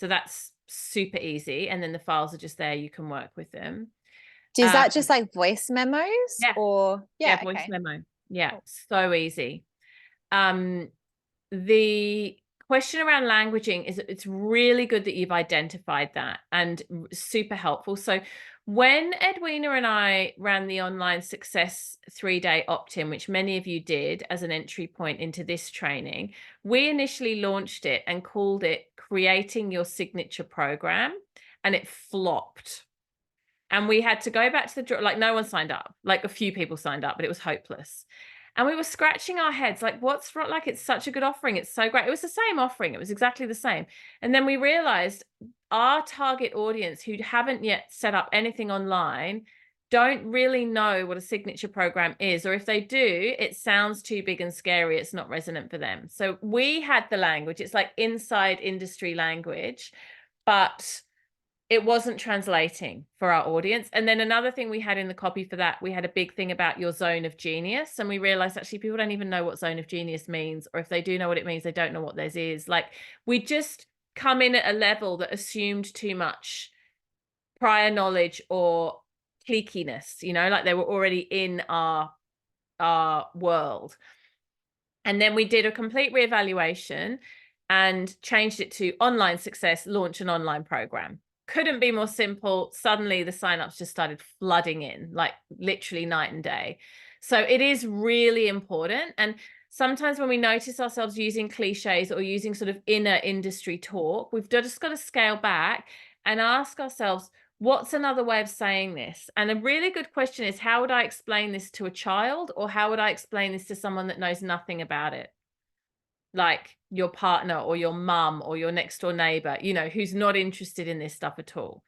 that's super easy. And then the files are just there. You can work with them. Is that just like voice memos? Yeah. Or voice okay. memo. Yeah, Cool. so easy. The question around languaging is, it's really good that you've identified that, and super helpful. So when Edwina and I ran the online success 3-day opt-in, which many of you did as an entry point into this training, we initially launched it and called it Creating Your Signature Program, and it flopped. And we had to go back to the draw, like no one signed up, like a few people signed up, but it was hopeless. And we were scratching our heads, like, what's wrong? Like, it's such a good offering. It's so great. It was the same offering. It was exactly the same. And then we realized our target audience who haven't yet set up anything online don't really know what a signature program is, or if they do, it sounds too big and scary. It's not resonant for them. So we had the language. It's like inside industry language, but it wasn't translating for our audience. And then another thing we had in the copy for that, we had a big thing about your zone of genius. And we realized actually people don't even know what zone of genius means, or if they do know what it means, they don't know what theirs is. Like, we just come in at a level that assumed too much prior knowledge or cliqueiness, you know, like they were already in our world. And then we did a complete reevaluation and changed it to online success, launch an online program. Couldn't be more simple. Suddenly the signups just started flooding in, like literally night and day. So it is really important. And sometimes when we notice ourselves using cliches or using sort of inner industry talk, we've just got to scale back and ask ourselves, what's another way of saying this? And a really good question is, how would I explain this to a child, or how would I explain this to someone that knows nothing about it? Like your partner or your mum or your next door neighbor, you know, who's not interested in this stuff at all.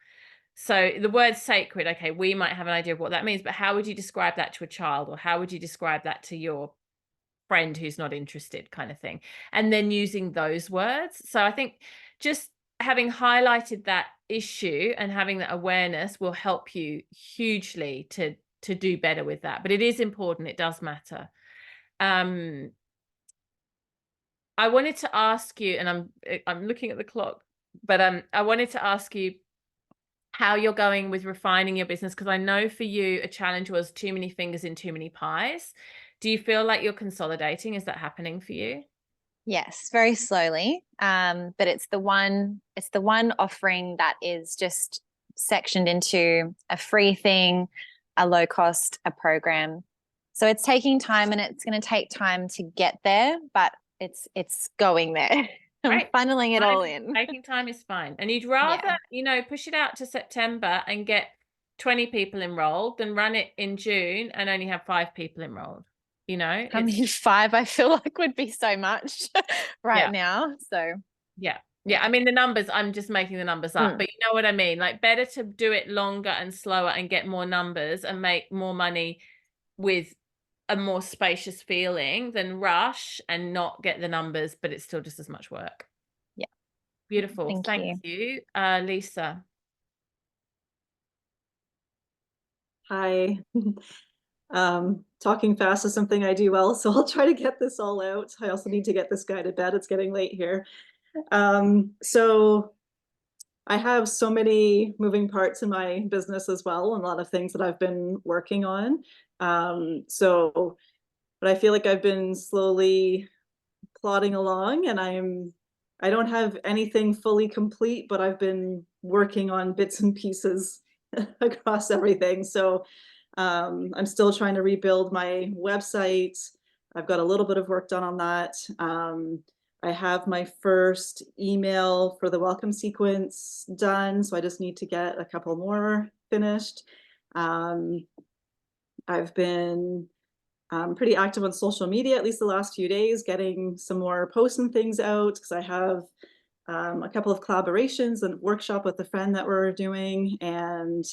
So the word sacred, okay, we might have an idea of what that means, but how would you describe that to a child, or how would you describe that to your friend who's not interested, kind of thing? And then using those words. So I think just having highlighted that issue and having that awareness will help you hugely to do better with that. But it is important. It does matter. I wanted to ask you, and I'm looking at the clock, but I wanted to ask you how you're going with refining your business, because I know for you a challenge was too many fingers in too many pies. Do you feel like you're consolidating? Is that happening for you? Yes, very slowly. But it's the one offering that is just sectioned into a free thing, a low cost, a program. So it's taking time, and it's going to take time to get there, but it's going there. I'm Right. funneling it all in. Taking time is fine. And you'd rather, you know, push it out to September and get 20 people enrolled than run it in June and only have 5 people enrolled. You know, I mean, 5 I feel like would be so much right Yeah. now. So yeah. I mean, the numbers, I'm just making the numbers up, but you know what I mean? Like, better to do it longer and slower and get more numbers and make more money with a more spacious feeling than rush and not get the numbers, but it's still just as much work. Yeah. Beautiful. Thank you. Lisa. Hi. Talking fast is something I do well, so I'll try to get this all out. I also need to get this guy to bed. It's getting late here. So I have so many moving parts in my business as well, and a lot of things that I've been working on. But I feel like I've been slowly plodding along, and I don't have anything fully complete, but I've been working on bits and pieces across everything. So I'm still trying to rebuild my website. I've got a little bit of work done on that. I have my first email for the welcome sequence done, so I just need to get a couple more finished. I've been pretty active on social media, at least the last few days, getting some more posts and things out, because I have a couple of collaborations and workshop with a friend that we're doing, and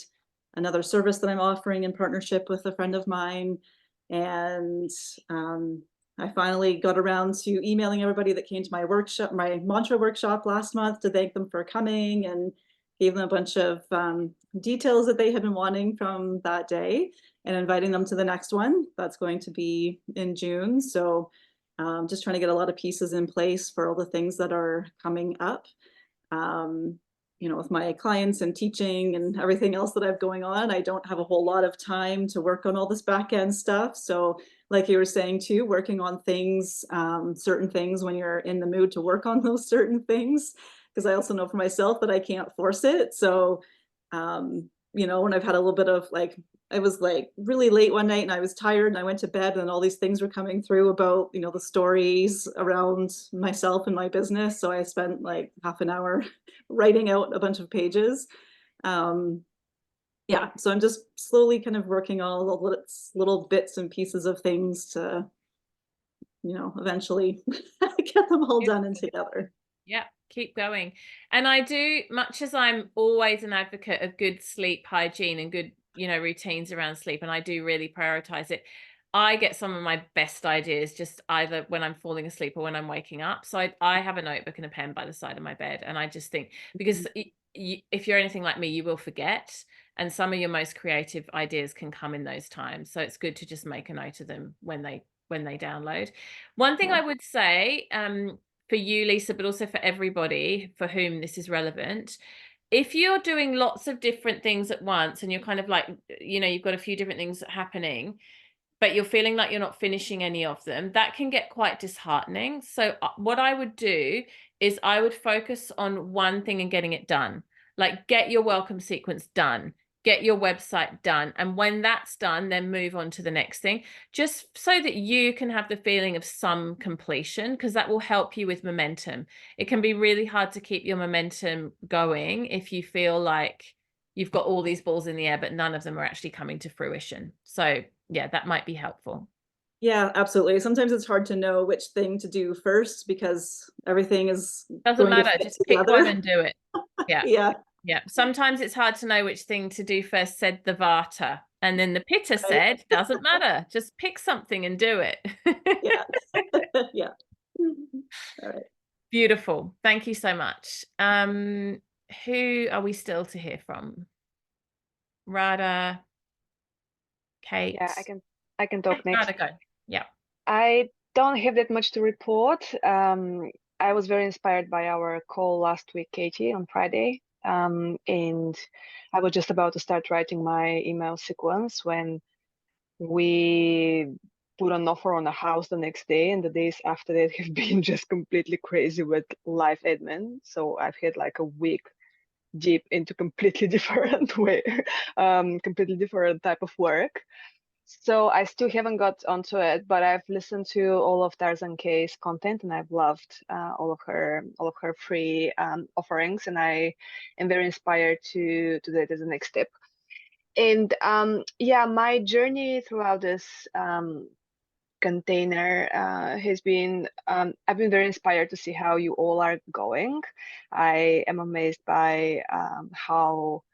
another service that I'm offering in partnership with a friend of mine. And I finally got around to emailing everybody that came to my workshop, my mantra workshop last month, to thank them for coming, and gave them a bunch of details that they had been wanting from that day, and inviting them to the next one that's going to be in June. So just trying to get a lot of pieces in place for all the things that are coming up. You know, with my clients and teaching and everything else that I have going on, I don't have a whole lot of time to work on all this back end stuff. So like you were saying too, working on things, certain things when you're in the mood to work on those certain things, because I also know for myself that I can't force it. So, you know, when I've had a little bit of like, it was like really late one night and I was tired and I went to bed, and all these things were coming through about, you know, the stories around myself and my business. So I spent like half an hour writing out a bunch of pages. Yeah, so I'm just slowly kind of working on all the little bits and pieces of things to, you know, eventually get them all done and together. Yeah, keep going. And I do, much as I'm always an advocate of good sleep hygiene and good routines around sleep, and I do really prioritize it. I get some of my best ideas just either when I'm falling asleep or when I'm waking up. So I have a notebook and a pen by the side of my bed, and I just think, because if you're anything like me, you will forget, and some of your most creative ideas can come in those times. So it's good to just make a note of them when they download. One thing I would say, for you, Lisa, but also for everybody for whom this is relevant, if you're doing lots of different things at once and you're kind of like, you've got a few different things happening, but you're feeling like you're not finishing any of them, that can get quite disheartening. So what I would do is I would focus on one thing and getting it done. Like, get your welcome sequence done, get your website done. And when that's done, then move on to the next thing, just so that you can have the feeling of some completion, because that will help you with momentum. It can be really hard to keep your momentum going if you feel like you've got all these balls in the air, but none of them are actually coming to fruition. So yeah, that might be helpful. Yeah, absolutely. Sometimes it's hard to know which thing to do first because everything is doesn't going to matter. fit Just pick together. one and do it. Yeah. Yeah. Yeah. Sometimes it's hard to know which thing to do first, said the Vata. And then the Pitta Right. said, doesn't matter. Just pick something and do it. Yeah. Yeah. All right. Beautiful. Thank you so much. Who are we still to hear from? Radha, Kate. Yeah, I can talk next. Radha, go. Yeah. I don't have that much to report. I was very inspired by our call last week, Katie, on Friday. And I was just about to start writing my email sequence when we put an offer on a house the next day, and the days after that have been just completely crazy with live admin. So I've had like a week deep into completely different way, completely different type of work. So I still haven't got onto it, but I've listened to all of Tarzan K's content, and I've loved all of her free offerings, and I am very inspired to do that as a next step. And yeah, my journey throughout this container has been, I've been very inspired to see how you all are going. I am amazed by how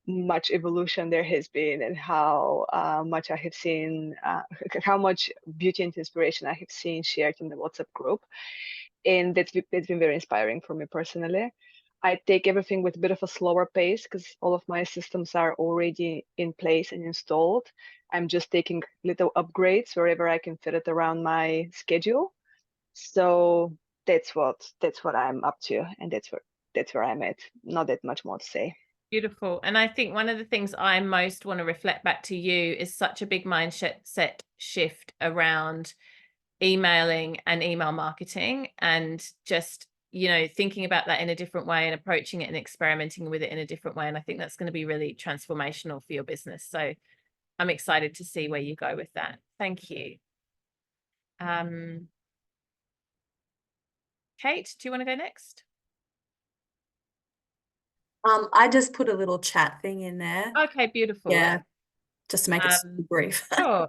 much evolution there has been, and how much I have seen, how much beauty and inspiration I have seen shared in the WhatsApp group. And that's been very inspiring for me personally. I take everything with a bit of a slower pace because all of my systems are already in place and installed. I'm just taking little upgrades wherever I can fit it around my schedule. So that's what I'm up to, and that's where I'm at. Not that much more to say. Beautiful. And I think one of the things I most want to reflect back to you is such a big mindset shift around emailing and email marketing, and just, thinking about that in a different way and approaching it and experimenting with it in a different way. And I think that's going to be really transformational for your business. So I'm excited to see where you go with that. Thank you. Kate, do you want to go next? I just put a little chat thing in there. Okay, beautiful. Yeah, just to make it brief. Sure.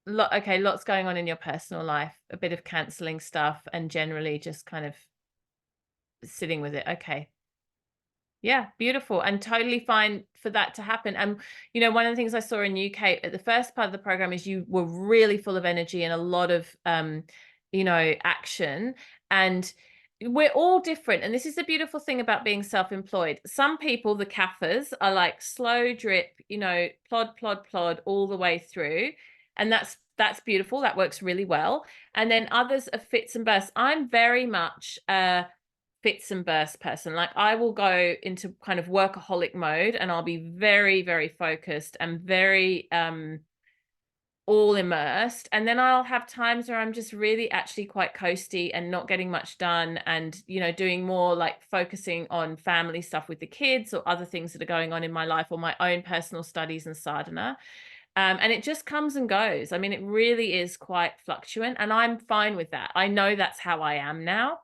Okay, lots going on in your personal life, a bit of cancelling stuff, and generally just kind of sitting with it. Okay. Yeah, beautiful, and totally fine for that to happen. And one of the things I saw in you, Kate, at the first part of the program is you were really full of energy and a lot of action, and we're all different. And this is the beautiful thing about being self-employed. Some people, the CAFers, are like slow drip, plod all the way through, and that's beautiful. That works really well. And then others are fits and bursts. I'm very much fits and bursts person. Like, I will go into kind of workaholic mode, and I'll be very, very focused and very all immersed. And then I'll have times where I'm just really actually quite coasty and not getting much done, and doing more like focusing on family stuff with the kids or other things that are going on in my life, or my own personal studies and sadhana. And it just comes and goes. I mean, it really is quite fluctuant, and I'm fine with that. I know that's how I am now.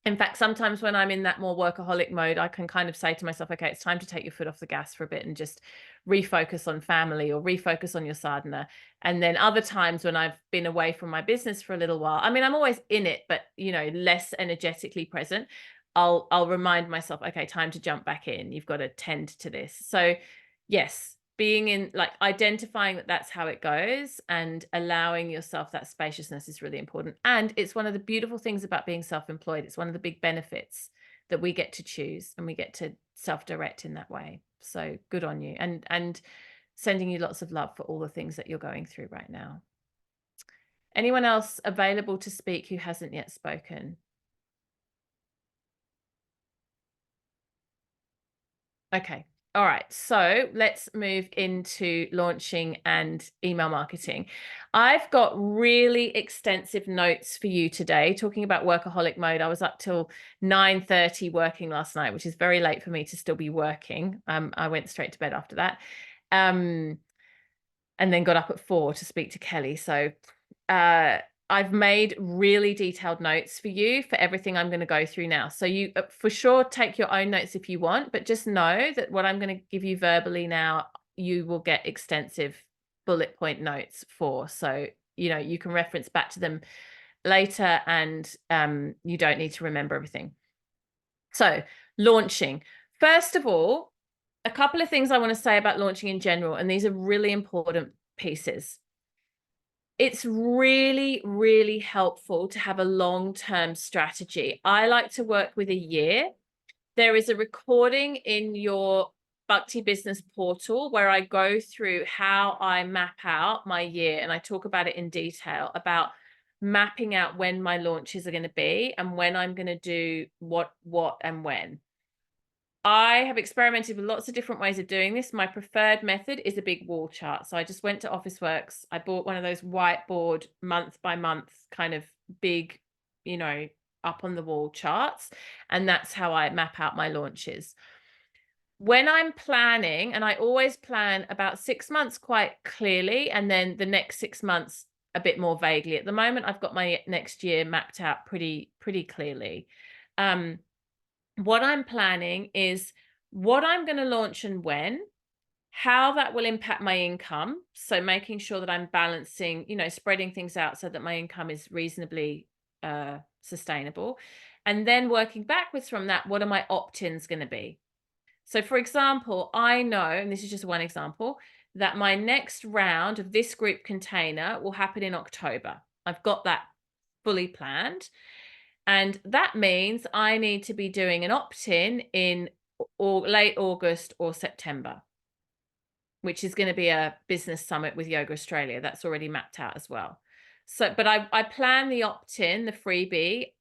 In fact, sometimes when I'm in that more workaholic mode, I can kind of say to myself, okay, it's time to take your foot off the gas for a bit and just refocus on family or refocus on your sadhana. And then other times when I've been away from my business for a little while, I mean, I'm always in it, but, less energetically present, I'll remind myself, okay, time to jump back in. You've got to tend to this. So yes, being in, like, identifying that that's how it goes and allowing yourself that spaciousness is really important. And it's one of the beautiful things about being self-employed. It's one of the big benefits that we get to choose, and we get to self-direct in that way. So good on you, and sending you lots of love for all the things that you're going through right now. Anyone else available to speak who hasn't yet spoken? Okay. All right. So let's move into launching and email marketing. I've got really extensive notes for you today talking about workaholic mode. I was up till 9:30 working last night, which is very late for me to still be working. I went straight to bed after that. And then got up at 4 to speak to Kelly. So I've made really detailed notes for you for everything I'm going to go through now. So you for sure take your own notes if you want, but just know that what I'm going to give you verbally now, you will get extensive bullet point notes for. So, you know, you can reference back to them later, and you don't need to remember everything. So launching. First of all, a couple of things I want to say about launching in general, and these are really important pieces. It's really, really helpful to have a long-term strategy. I like to work with a year. There is a recording in your Bhakti Business portal where I go through how I map out my year, and I talk about it in detail about mapping out when my launches are going to be and when I'm going to do what, and when. I have experimented with lots of different ways of doing this. My preferred method is a big wall chart. So I just went to Officeworks. I bought one of those whiteboard month by month kind of big, you know, up on the wall charts. And that's how I map out my launches. When I'm planning, and I always plan about 6 months quite clearly, and then the next 6 months a bit more vaguely. At the moment, I've got my next year mapped out pretty clearly. What I'm planning is what I'm going to launch and when, how that will impact my income. So making sure that I'm balancing, you know, spreading things out so that my income is reasonably sustainable. And then working backwards from that, what are my opt-ins going to be? So for example, I know, and this is just one example, that my next round of this group container will happen in October. I've got that fully planned. And that means I need to be doing an opt-in in late August or September, which is going to be a business summit with Yoga Australia. That's already mapped out as well. So, but I plan the opt-in, the freebie,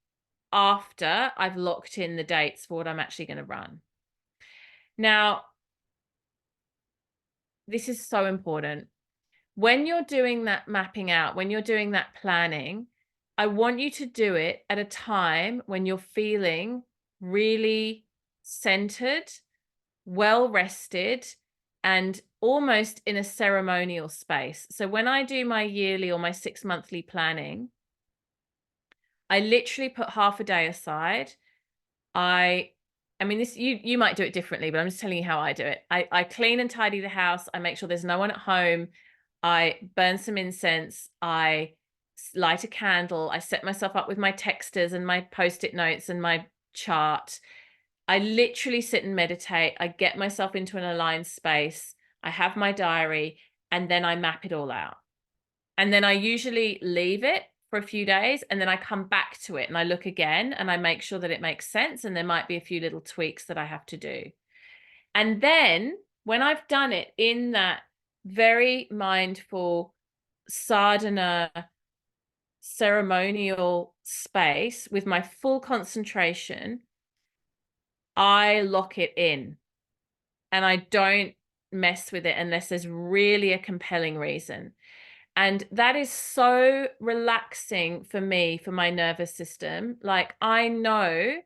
after I've locked in the dates for what I'm actually going to run. Now, this is so important. When you're doing that mapping out, when you're doing that planning, I want you to do it at a time when you're feeling really centered, well rested, and almost in a ceremonial space. So when I do my yearly or my 6 monthly planning, I literally put half a day aside. I mean, this you might do it differently, but I'm just telling you how I do it. I clean and tidy the house. I make sure there's no one at home. I burn some incense. I light a candle. I set myself up with my texters and my post-it notes and my chart. I literally sit and meditate. I get myself into an aligned space. I have my diary, and then I map it all out. And then I usually leave it for a few days, and then I come back to it and I look again and I make sure that it makes sense. And there might be a few little tweaks that I have to do. And then when I've done it in that very mindful sadhana ceremonial space with my full concentration, I lock it in and I don't mess with it unless there's really a compelling reason. And that is so relaxing for me, for my nervous system. Like, I know,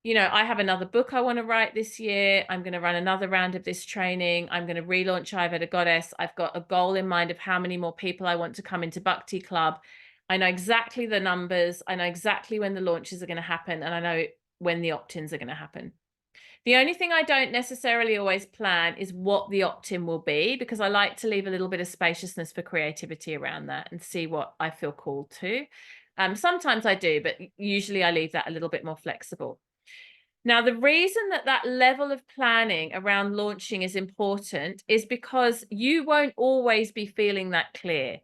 you know, I have another book I want to write this year. I'm going to run another round of this training. I'm going to relaunch Ayurveda Goddess. I've got a goal in mind of how many more people I want to come into Bhakti Club. I know exactly the numbers. I know exactly when the launches are going to happen. And I know when the opt-ins are going to happen. The only thing I don't necessarily always plan is what the opt-in will be, because I like to leave a little bit of spaciousness for creativity around that and see what I feel called to. Sometimes I do, but usually I leave that a little bit more flexible. Now, the reason that that level of planning around launching is important is because you won't always be feeling that clear.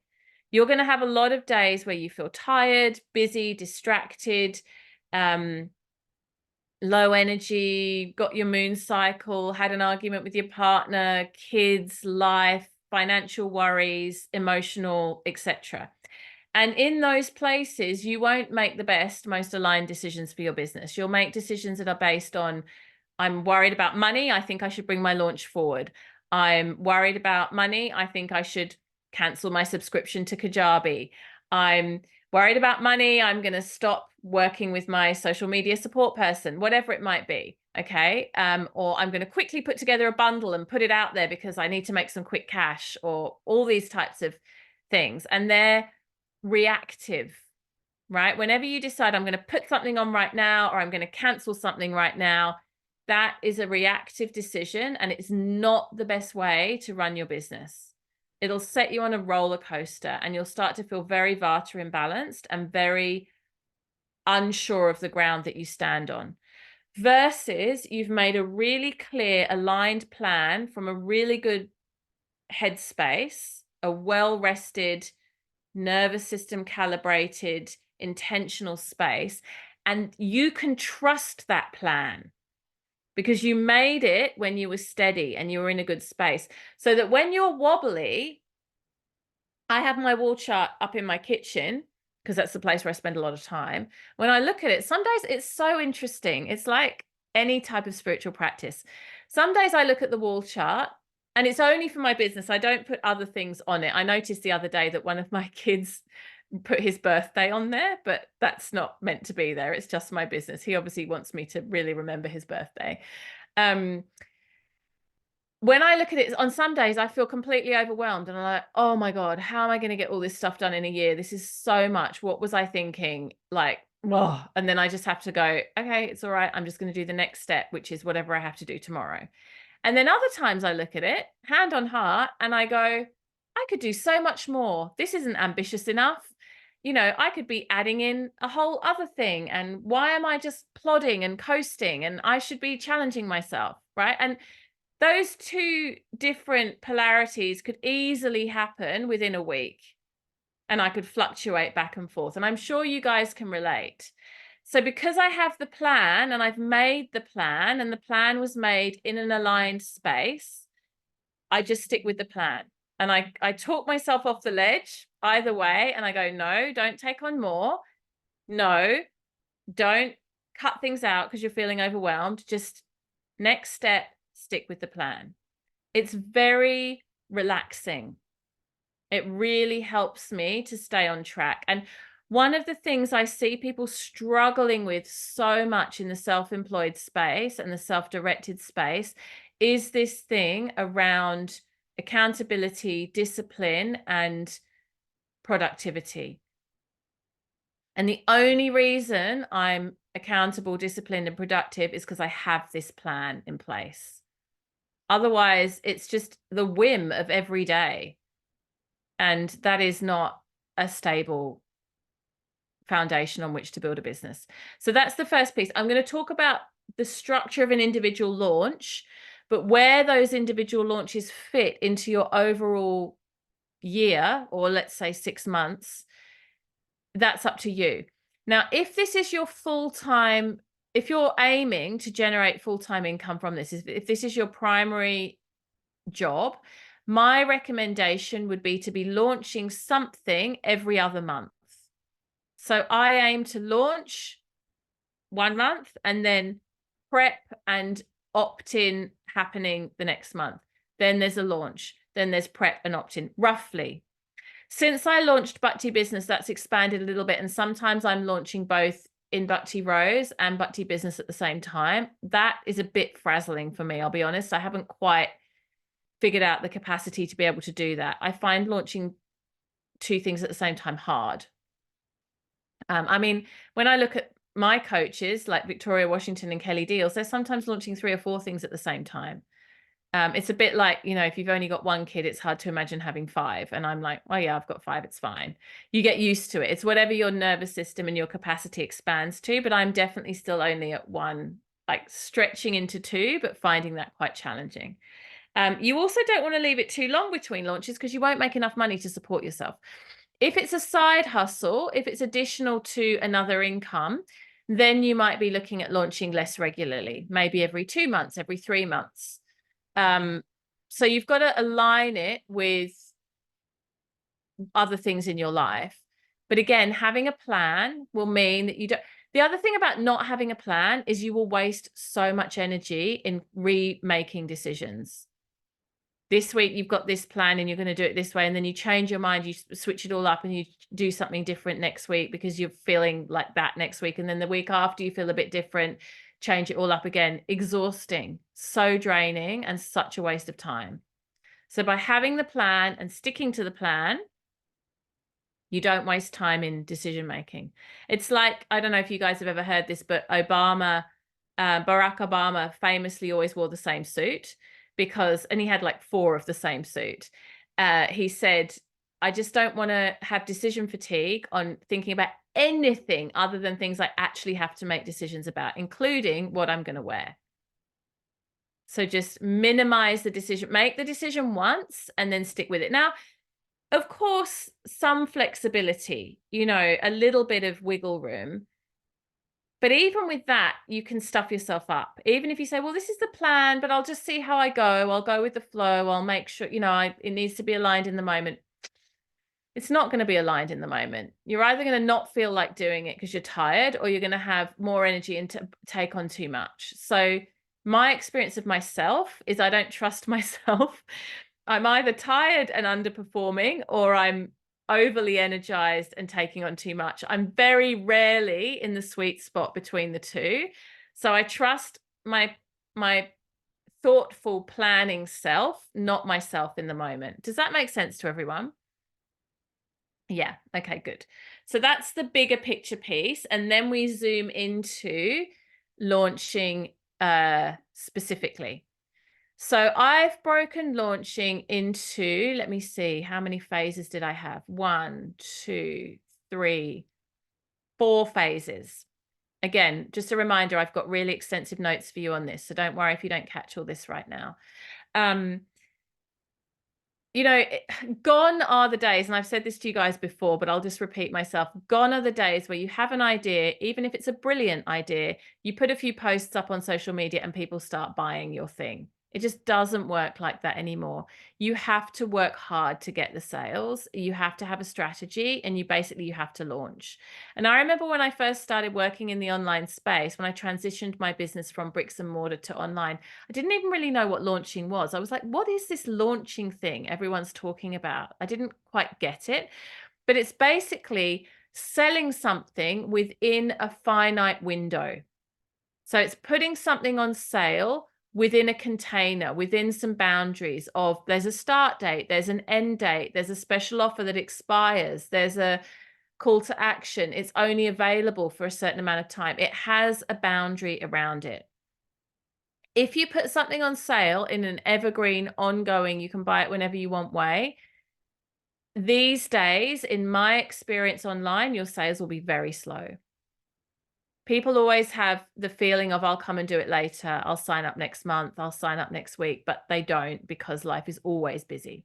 You're going to have a lot of days where you feel tired, busy, distracted, low energy, got your moon cycle, had an argument with your partner, kids, life, financial worries, emotional, etc. And in those places, you won't make the best, most aligned decisions for your business. You'll make decisions that are based on, I'm worried about money, I think I should bring my launch forward. I'm worried about money, I think I should cancel my subscription to Kajabi. I'm worried about money, I'm going to stop working with my social media support person, whatever it might be. Okay. Or I'm going to quickly put together a bundle and put it out there because I need to make some quick cash, or all these types of things. And they're reactive, right? Whenever you decide I'm going to put something on right now, or I'm going to cancel something right now, that is a reactive decision, and it's not the best way to run your business. It'll set you on a roller coaster, and you'll start to feel very Vata imbalanced and very unsure of the ground that you stand on. Versus you've made a really clear, aligned plan from a really good headspace, a well-rested, nervous system calibrated, intentional space, and you can trust that plan because you made it when you were steady and you were in a good space. So that when you're wobbly, I have my wall chart up in my kitchen because that's the place where I spend a lot of time. When I look at it, some days it's so interesting. It's like any type of spiritual practice. Some days I look at the wall chart and it's only for my business. I don't put other things on it. I noticed the other day that one of my kids put his birthday on there, but that's not meant to be there. It's just my business. He obviously wants me to really remember his birthday. When I look at it on some days, I feel completely overwhelmed and I'm like, oh my God, how am I going to get all this stuff done in a year? This is so much. What was I thinking? Like, whoa. And then I just have to go, okay, it's all right. I'm just going to do the next step, which is whatever I have to do tomorrow. And then other times I look at it, hand on heart, and I go, I could do so much more. This isn't ambitious enough. You know, I could be adding in a whole other thing. And why am I just plodding and coasting? And I should be challenging myself, right? And those two different polarities could easily happen within a week, and I could fluctuate back and forth. And I'm sure you guys can relate. So because I have the plan and I've made the plan and the plan was made in an aligned space, I just stick with the plan. And I talk myself off the ledge either way. And I go, no, don't take on more. No, don't cut things out because you're feeling overwhelmed. Just next step, stick with the plan. It's very relaxing. It really helps me to stay on track. And one of the things I see people struggling with so much in the self-employed space and the self-directed space is this thing around accountability, discipline, and productivity. And the only reason I'm accountable, disciplined, and productive is because I have this plan in place. Otherwise, it's just the whim of every day. And that is not a stable foundation on which to build a business. So that's the first piece. I'm going to talk about the structure of an individual launch, but where those individual launches fit into your overall year, or let's say 6 months, that's up to you. Now, if this is your full-time, if you're aiming to generate full-time income from this, if this is your primary job, my recommendation would be to be launching something every other month. So I aim to launch 1 month and then prep and opt-in happening the next month. Then there's a launch. Then there's prep and opt-in, roughly. Since I launched Bhakti Business, that's expanded a little bit. And sometimes I'm launching both in Bhakti Rose and Bhakti Business at the same time. That is a bit frazzling for me, I'll be honest. I haven't quite figured out the capacity to be able to do that. I find launching 2 things at the same time hard. I mean, when I look at my coaches like Victoria Washington and Kelly Deals, they're sometimes launching 3 or 4 things at the same time. It's a bit like, you know, if you've only got 1 kid, it's hard to imagine having 5. And I'm like, oh yeah, I've got 5, it's fine. You get used to it. It's whatever your nervous system and your capacity expands to, but I'm definitely still only at 1 like stretching into 2, but finding that quite challenging. You also don't want to leave it too long between launches because you won't make enough money to support yourself. If it's a side hustle, if it's additional to another income, then you might be looking at launching less regularly, maybe every 2 months, every 3 months. So you've got to align it with other things in your life. But again, having a plan will mean that you don't. The other thing about not having a plan is you will waste so much energy in remaking decisions. This week you've got this plan and you're going to do it this way, and then you change your mind, you switch it all up and you do something different next week because you're feeling like that next week, and then the week after you feel a bit different, change it all up again. Exhausting, so draining, and such a waste of time. So by having the plan and sticking to the plan, you don't waste time in decision making. It's like, I don't know if you guys have ever heard this, but Barack Obama famously always wore the same suit because, and he had like 4 of the same suit. He said, I just don't want to have decision fatigue on thinking about anything other than things I actually have to make decisions about, including what I'm going to wear. So just minimize the decision, make the decision once and then stick with it. Now, of course, some flexibility, you know, a little bit of wiggle room. But even with that, you can stuff yourself up. Even if you say, well, this is the plan, but I'll just see how I go. I'll go with the flow. I'll make sure, you know, it needs to be aligned in the moment. It's not going to be aligned in the moment. You're either going to not feel like doing it because you're tired, or you're going to have more energy and to take on too much. So my experience of myself is I don't trust myself. I'm either tired and underperforming, or I'm overly energized and taking on too much. I'm very rarely in the sweet spot between the two. So I trust my thoughtful planning self, not myself in the moment. Does that make sense to everyone? Yeah. Okay, good. So that's the bigger picture piece. And then we zoom into launching specifically. So I've broken launching into, let me see, how many phases did I have? 1, 2, 3, 4 phases. Again, just a reminder, I've got really extensive notes for you on this, so don't worry if you don't catch all this right now. You know, gone are the days, and I've said this to you guys before, but I'll just repeat myself. Gone are the days where you have an idea, even if it's a brilliant idea, you put a few posts up on social media and people start buying your thing. It just doesn't work like that anymore. You have to work hard to get the sales. You have to have a strategy, and you have to launch. And I remember when I first started working in the online space, when I transitioned my business from bricks and mortar to online, I didn't even really know what launching was. I was like, what is this launching thing everyone's talking about? I didn't quite get it, but it's basically selling something within a finite window. So it's putting something on sale within a container, within some boundaries of there's a start date, there's an end date, there's a special offer that expires, there's a call to action. It's only available for a certain amount of time. It has a boundary around it. If you put something on sale in an evergreen, ongoing, you can buy it whenever you want way, these days, in my experience online, your sales will be very slow. People always have the feeling of, I'll come and do it later. I'll sign up next month. I'll sign up next week, but they don't, because life is always busy.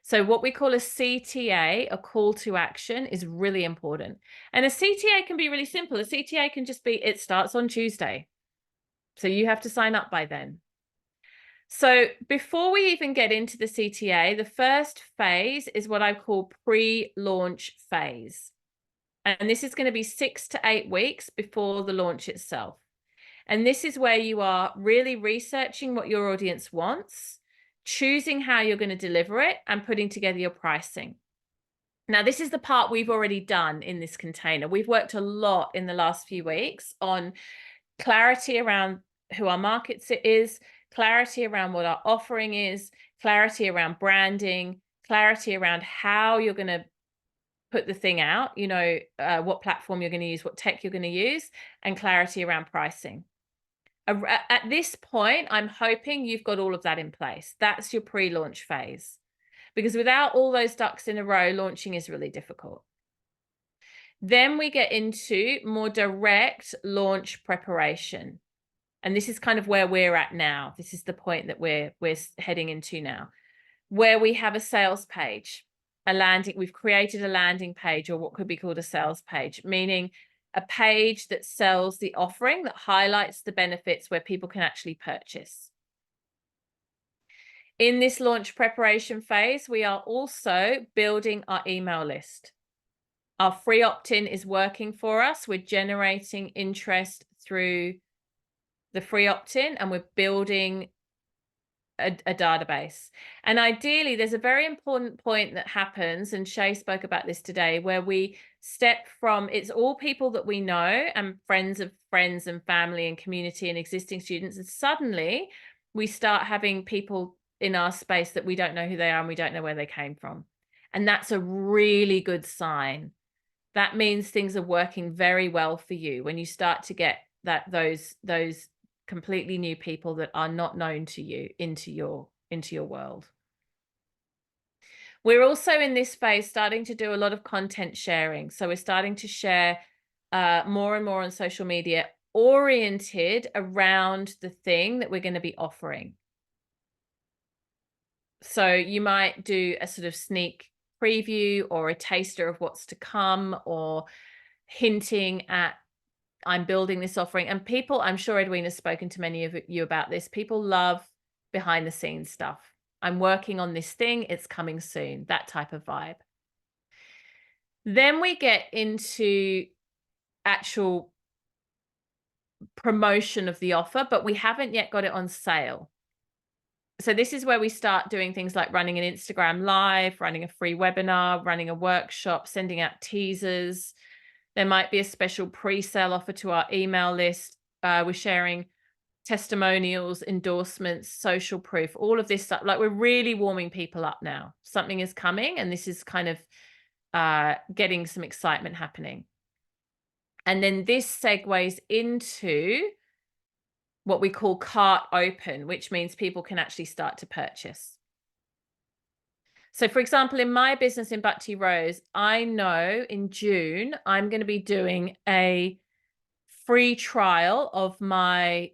So what we call a CTA, a call to action, is really important. And a CTA can be really simple. A CTA can just be, it starts on Tuesday. So you have to sign up by then. So before we even get into the CTA, the first phase is what I call pre-launch phase. And this is going to be 6 to 8 weeks before the launch itself. And this is where you are really researching what your audience wants, choosing how you're going to deliver it, and putting together your pricing. Now, this is the part we've already done in this container. We've worked a lot in the last few weeks on clarity around who our market is, clarity around what our offering is, clarity around branding, clarity around how you're going to put the thing out, you know, what platform you're going to use, what tech you're going to use, and clarity around pricing. At this point, I'm hoping you've got all of that in place. That's your pre-launch phase, because without all those ducks in a row, launching is really difficult. Then we get into more direct launch preparation. And this is kind of where we're at now. This is the point that we're heading into now, where we have a sales page, we've created a landing page, or what could be called a sales page, meaning a page that sells the offering, that highlights the benefits where people can actually purchase. In this launch preparation phase, we are also building our email list. Our free opt-in is working for us. We're generating interest through the free opt-in, and we're building a database. And ideally, there's a very important point that happens, and Shay spoke about this today, where we step from, it's all people that we know and friends of friends and family and community and existing students, and suddenly we start having people in our space that we don't know who they are and we don't know where they came from. And that's a really good sign. That means things are working very well for you when you start to get those completely new people that are not known to you into your world. We're also in this phase starting to do a lot of content sharing. So we're starting to share more and more on social media, oriented around the thing that we're going to be offering. So you might do a sort of sneak preview or a taster of what's to come, or hinting at, I'm building this offering. And people, I'm sure Edwina has spoken to many of you about this, people love behind the scenes stuff. I'm working on this thing, it's coming soon, that type of vibe. Then we get into actual promotion of the offer, but we haven't yet got it on sale. So this is where we start doing things like running an Instagram live, running a free webinar, running a workshop, sending out teasers. There might be a special pre-sale offer to our email list. We're sharing testimonials, endorsements, social proof, all of this stuff. Like, we're really warming people up now. Something is coming, and this is kind of getting some excitement happening. And then this segues into what we call cart open, which means people can actually start to purchase. So for example, in my business in Bhakti Rose, I know in June, I'm going to be doing a free trial of my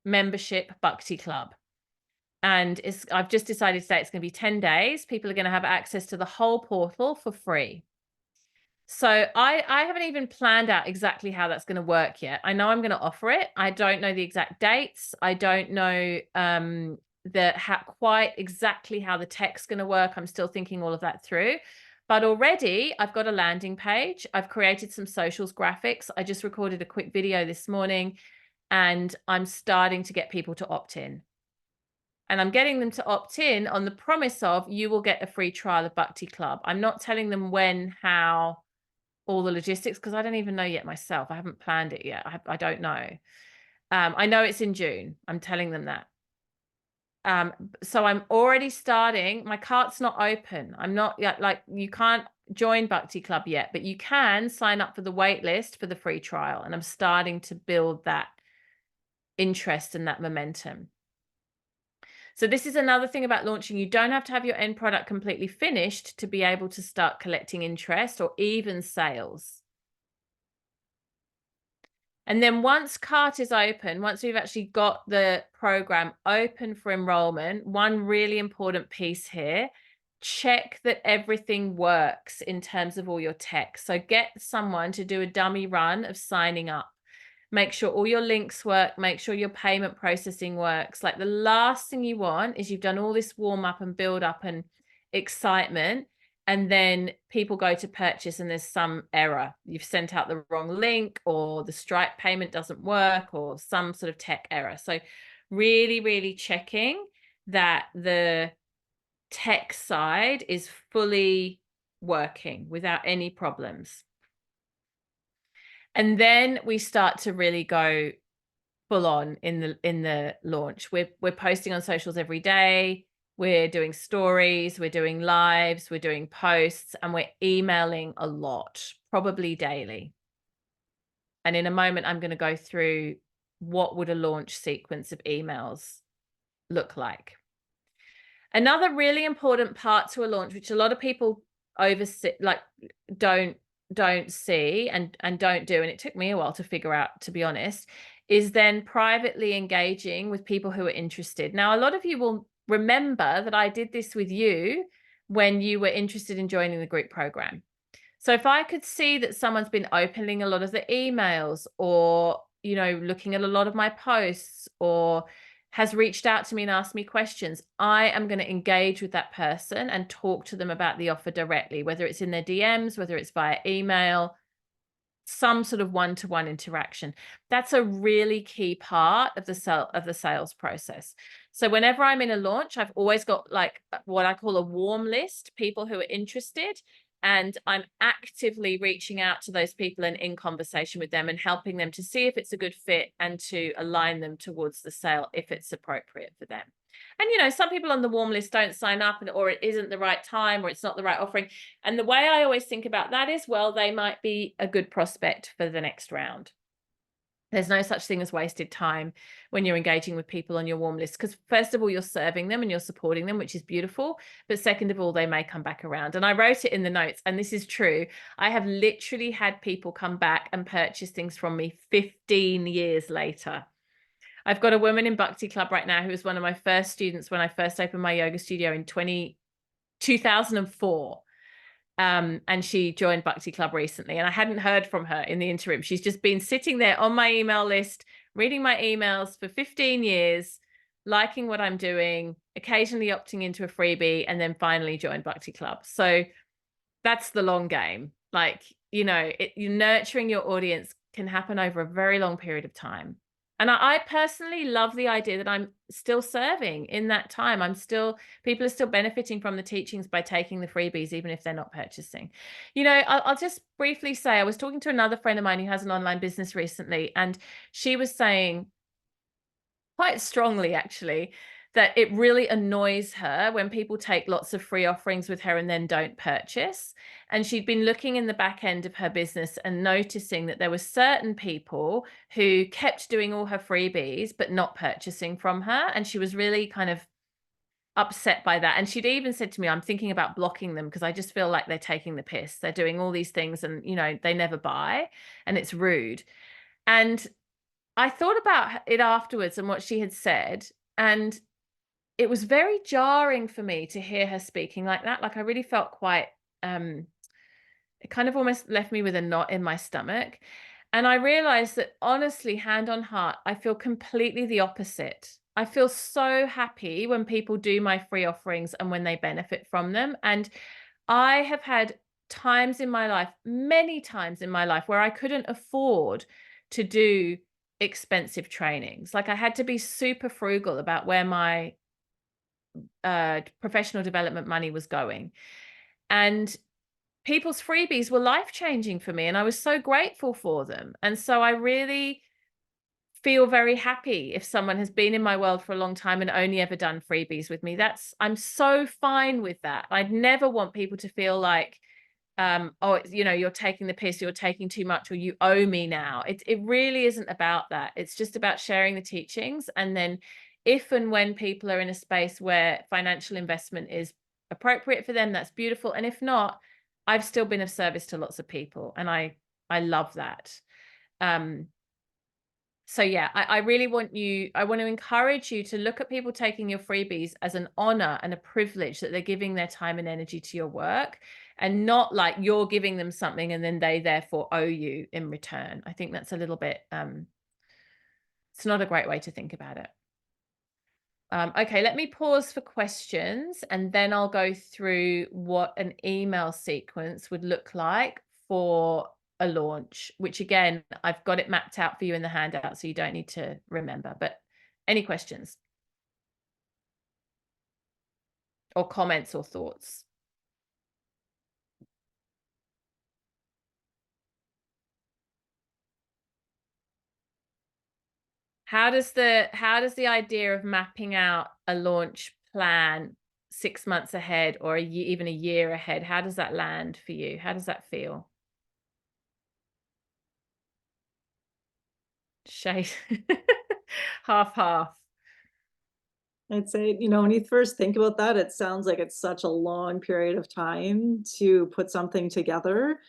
membership Bhakti Club. And I've just decided today it's going to be 10 days. People are going to have access to the whole portal for free. So I haven't even planned out exactly how that's going to work yet. I know I'm going to offer it. I don't know the exact dates. I don't know quite exactly how the tech's going to work. I'm still thinking all of that through. But already I've got a landing page. I've created some socials graphics. I just recorded a quick video this morning, and I'm starting to get people to opt in. And I'm getting them to opt in on the promise of, you will get a free trial of Bhakti Club. I'm not telling them when, how, all the logistics, because I don't even know yet myself. I haven't planned it yet. I don't know. I know it's in June. I'm telling them that. So I'm already starting. My cart's not open. I'm not yet, like, you can't join Bhakti Club yet, but you can sign up for the wait list for the free trial. And I'm starting to build that interest and that momentum. So this is another thing about launching. You don't have to have your end product completely finished to be able to start collecting interest or even sales. And then once cart is open, once we've actually got the program open for enrollment, one really important piece here, check that everything works in terms of all your tech. So get someone to do a dummy run of signing up. Make sure all your links work. Make sure your payment processing works. Like, the last thing you want is you've done all this warm up and build up and excitement, and then people go to purchase and there's some error. You've sent out the wrong link, or the Stripe payment doesn't work, or some sort of tech error. So really, really checking that the tech side is fully working without any problems. And then we start to really go full on in the launch. We're posting on socials every day. We're doing stories, we're doing lives, we're doing posts, and we're emailing a lot, probably daily. And in a moment, I'm going to go through what would a launch sequence of emails look like. Another really important part to a launch, which a lot of people don't see and don't do, and it took me a while to figure out, to be honest, is then privately engaging with people who are interested. Now, a lot of you will remember that I did this with you when you were interested in joining the group program. So if I could see that someone's been opening a lot of the emails, or, you know, looking at a lot of my posts, or has reached out to me and asked me questions, I am going to engage with that person and talk to them about the offer directly, whether it's in their DMs, whether it's via email, some sort of one-to-one interaction. That's a really key part of the sales process. So whenever I'm in a launch, I've always got like what I call a warm list, people who are interested, and I'm actively reaching out to those people and in conversation with them and helping them to see if it's a good fit and to align them towards the sale if it's appropriate for them. And, you know, some people on the warm list don't sign up, or it isn't the right time, or it's not the right offering. And the way I always think about that is, well, they might be a good prospect for the next round. There's no such thing as wasted time when you're engaging with people on your warm list, because first of all, you're serving them and you're supporting them, which is beautiful. But second of all, they may come back around. And I wrote it in the notes, and this is true. I have literally had people come back and purchase things from me 15 years later. I've got a woman in Bhakti Club right now who was one of my first students when I first opened my yoga studio in 2004. And she joined Bhakti Club recently, and I hadn't heard from her in the interim. She's just been sitting there on my email list, reading my emails for 15 years, liking what I'm doing, occasionally opting into a freebie, and then finally joined Bhakti Club. So that's the long game. Like, you know, you're nurturing your audience can happen over a very long period of time. And I personally love the idea that I'm still serving in that time. People are still benefiting from the teachings by taking the freebies, even if they're not purchasing. You know, I'll just briefly say, I was talking to another friend of mine who has an online business recently, and she was saying quite strongly, actually, that it really annoys her when people take lots of free offerings with her and then don't purchase. And she'd been looking in the back end of her business and noticing that there were certain people who kept doing all her freebies but not purchasing from her. And she was really kind of upset by that. And she'd even said to me, I'm thinking about blocking them because I just feel like they're taking the piss. They're doing all these things and, you know, they never buy and it's rude. And I thought about it afterwards and what she had said, and it was very jarring for me to hear her speaking like that. Like, I really felt quite, it kind of almost left me with a knot in my stomach. And I realized that, honestly, hand on heart, I feel completely the opposite. I feel so happy when people do my free offerings and when they benefit from them. And I have had times in my life, many times in my life, where I couldn't afford to do expensive trainings. Like, I had to be super frugal about where my professional development money was going. And people's freebies were life-changing for me, and I was so grateful for them. And so I really feel very happy if someone has been in my world for a long time and only ever done freebies with me. I'm so fine with that. I'd never want people to feel like, oh, you know, you're taking the piss, you're taking too much, or you owe me now. It really isn't about that. It's just about sharing the teachings. And then if and when people are in a space where financial investment is appropriate for them, that's beautiful. And if not, I've still been of service to lots of people, and I love that. So yeah, I really want to encourage you to look at people taking your freebies as an honor and a privilege that they're giving their time and energy to your work, and not like you're giving them something and then they therefore owe you in return. I think that's a little bit, it's not a great way to think about it. Okay, let me pause for questions, and then I'll go through what an email sequence would look like for a launch, which again, I've got it mapped out for you in the handout, so you don't need to remember. But any questions or comments or thoughts? How does the idea of mapping out a launch plan 6 months ahead or even a year ahead, how does that land for you? How does that feel? Shade. Half. I'd say, you know, when you first think about that, it sounds like it's such a long period of time to put something together,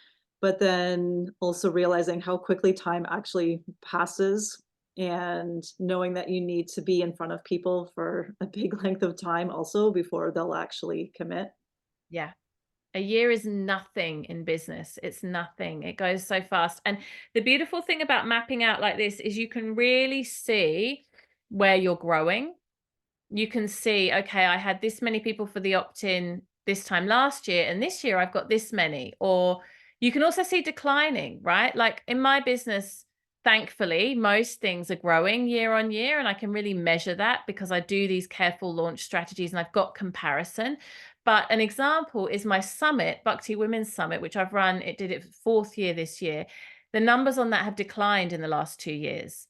but then also realizing how quickly time actually passes and knowing that you need to be in front of people for a big length of time also before they'll actually commit. Yeah. A year is nothing in business. It's nothing. It goes so fast. And the beautiful thing about mapping out like this is you can really see where you're growing. You can see, okay, I had this many people for the opt-in this time last year, and this year I've got this many. Or you can also see declining, right? Like in my business, thankfully, most things are growing year on year, and I can really measure that because I do these careful launch strategies and I've got comparison. But an example is my summit, Bhakti Women's Summit, which I've run. It did it 4th year this year. The numbers on that have declined in the last 2 years.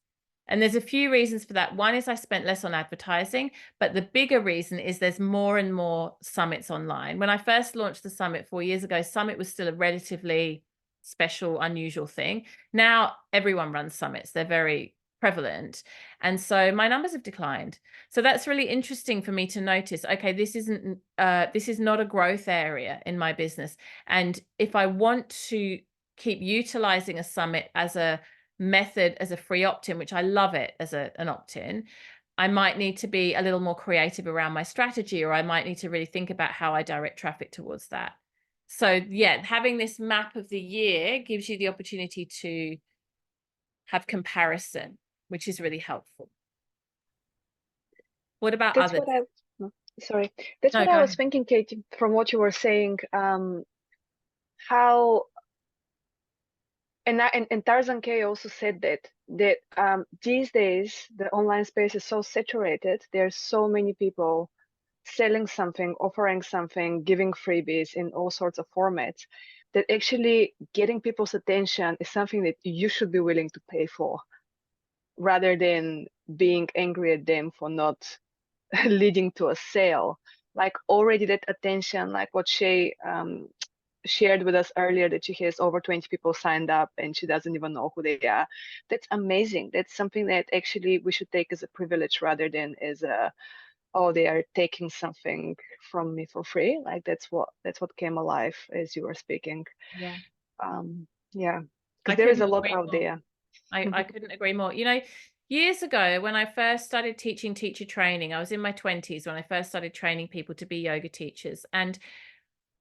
And there's a few reasons for that. One is I spent less on advertising, but the bigger reason is there's more and more summits online. When I first launched the summit 4 years ago, summit was still a relatively special, unusual thing. Now everyone runs summits. They're very prevalent. And so my numbers have declined. So that's really interesting for me to notice, okay, this is not a growth area in my business. And if I want to keep utilizing a summit as a method, as a free opt-in, which I love it as an opt-in, I might need to be a little more creative around my strategy, or I might need to really think about how I direct traffic towards that. So yeah, having this map of the year gives you the opportunity to have comparison, which is really helpful. What about That's others? what I, no, sorry. That's No, what go I was ahead. thinking, Katie, from what you were saying, how, and Tarzan K also said that these days the online space is so saturated. There's so many people selling something, offering something, giving freebies in all sorts of formats, that actually getting people's attention is something that you should be willing to pay for, rather than being angry at them for not leading to a sale. Like already that attention, like what Shay shared with us earlier, that she has over 20 people signed up and she doesn't even know who they are. That's amazing. That's something that actually we should take as a privilege rather than as a, oh, they are taking something from me for free. Like that's what came alive as you were speaking. Yeah. Yeah, I because there is a couldn't lot agree out more. there. I couldn't agree more. You know, years ago when I first started teaching teacher training, I was in my 20s when I first started training people to be yoga teachers. And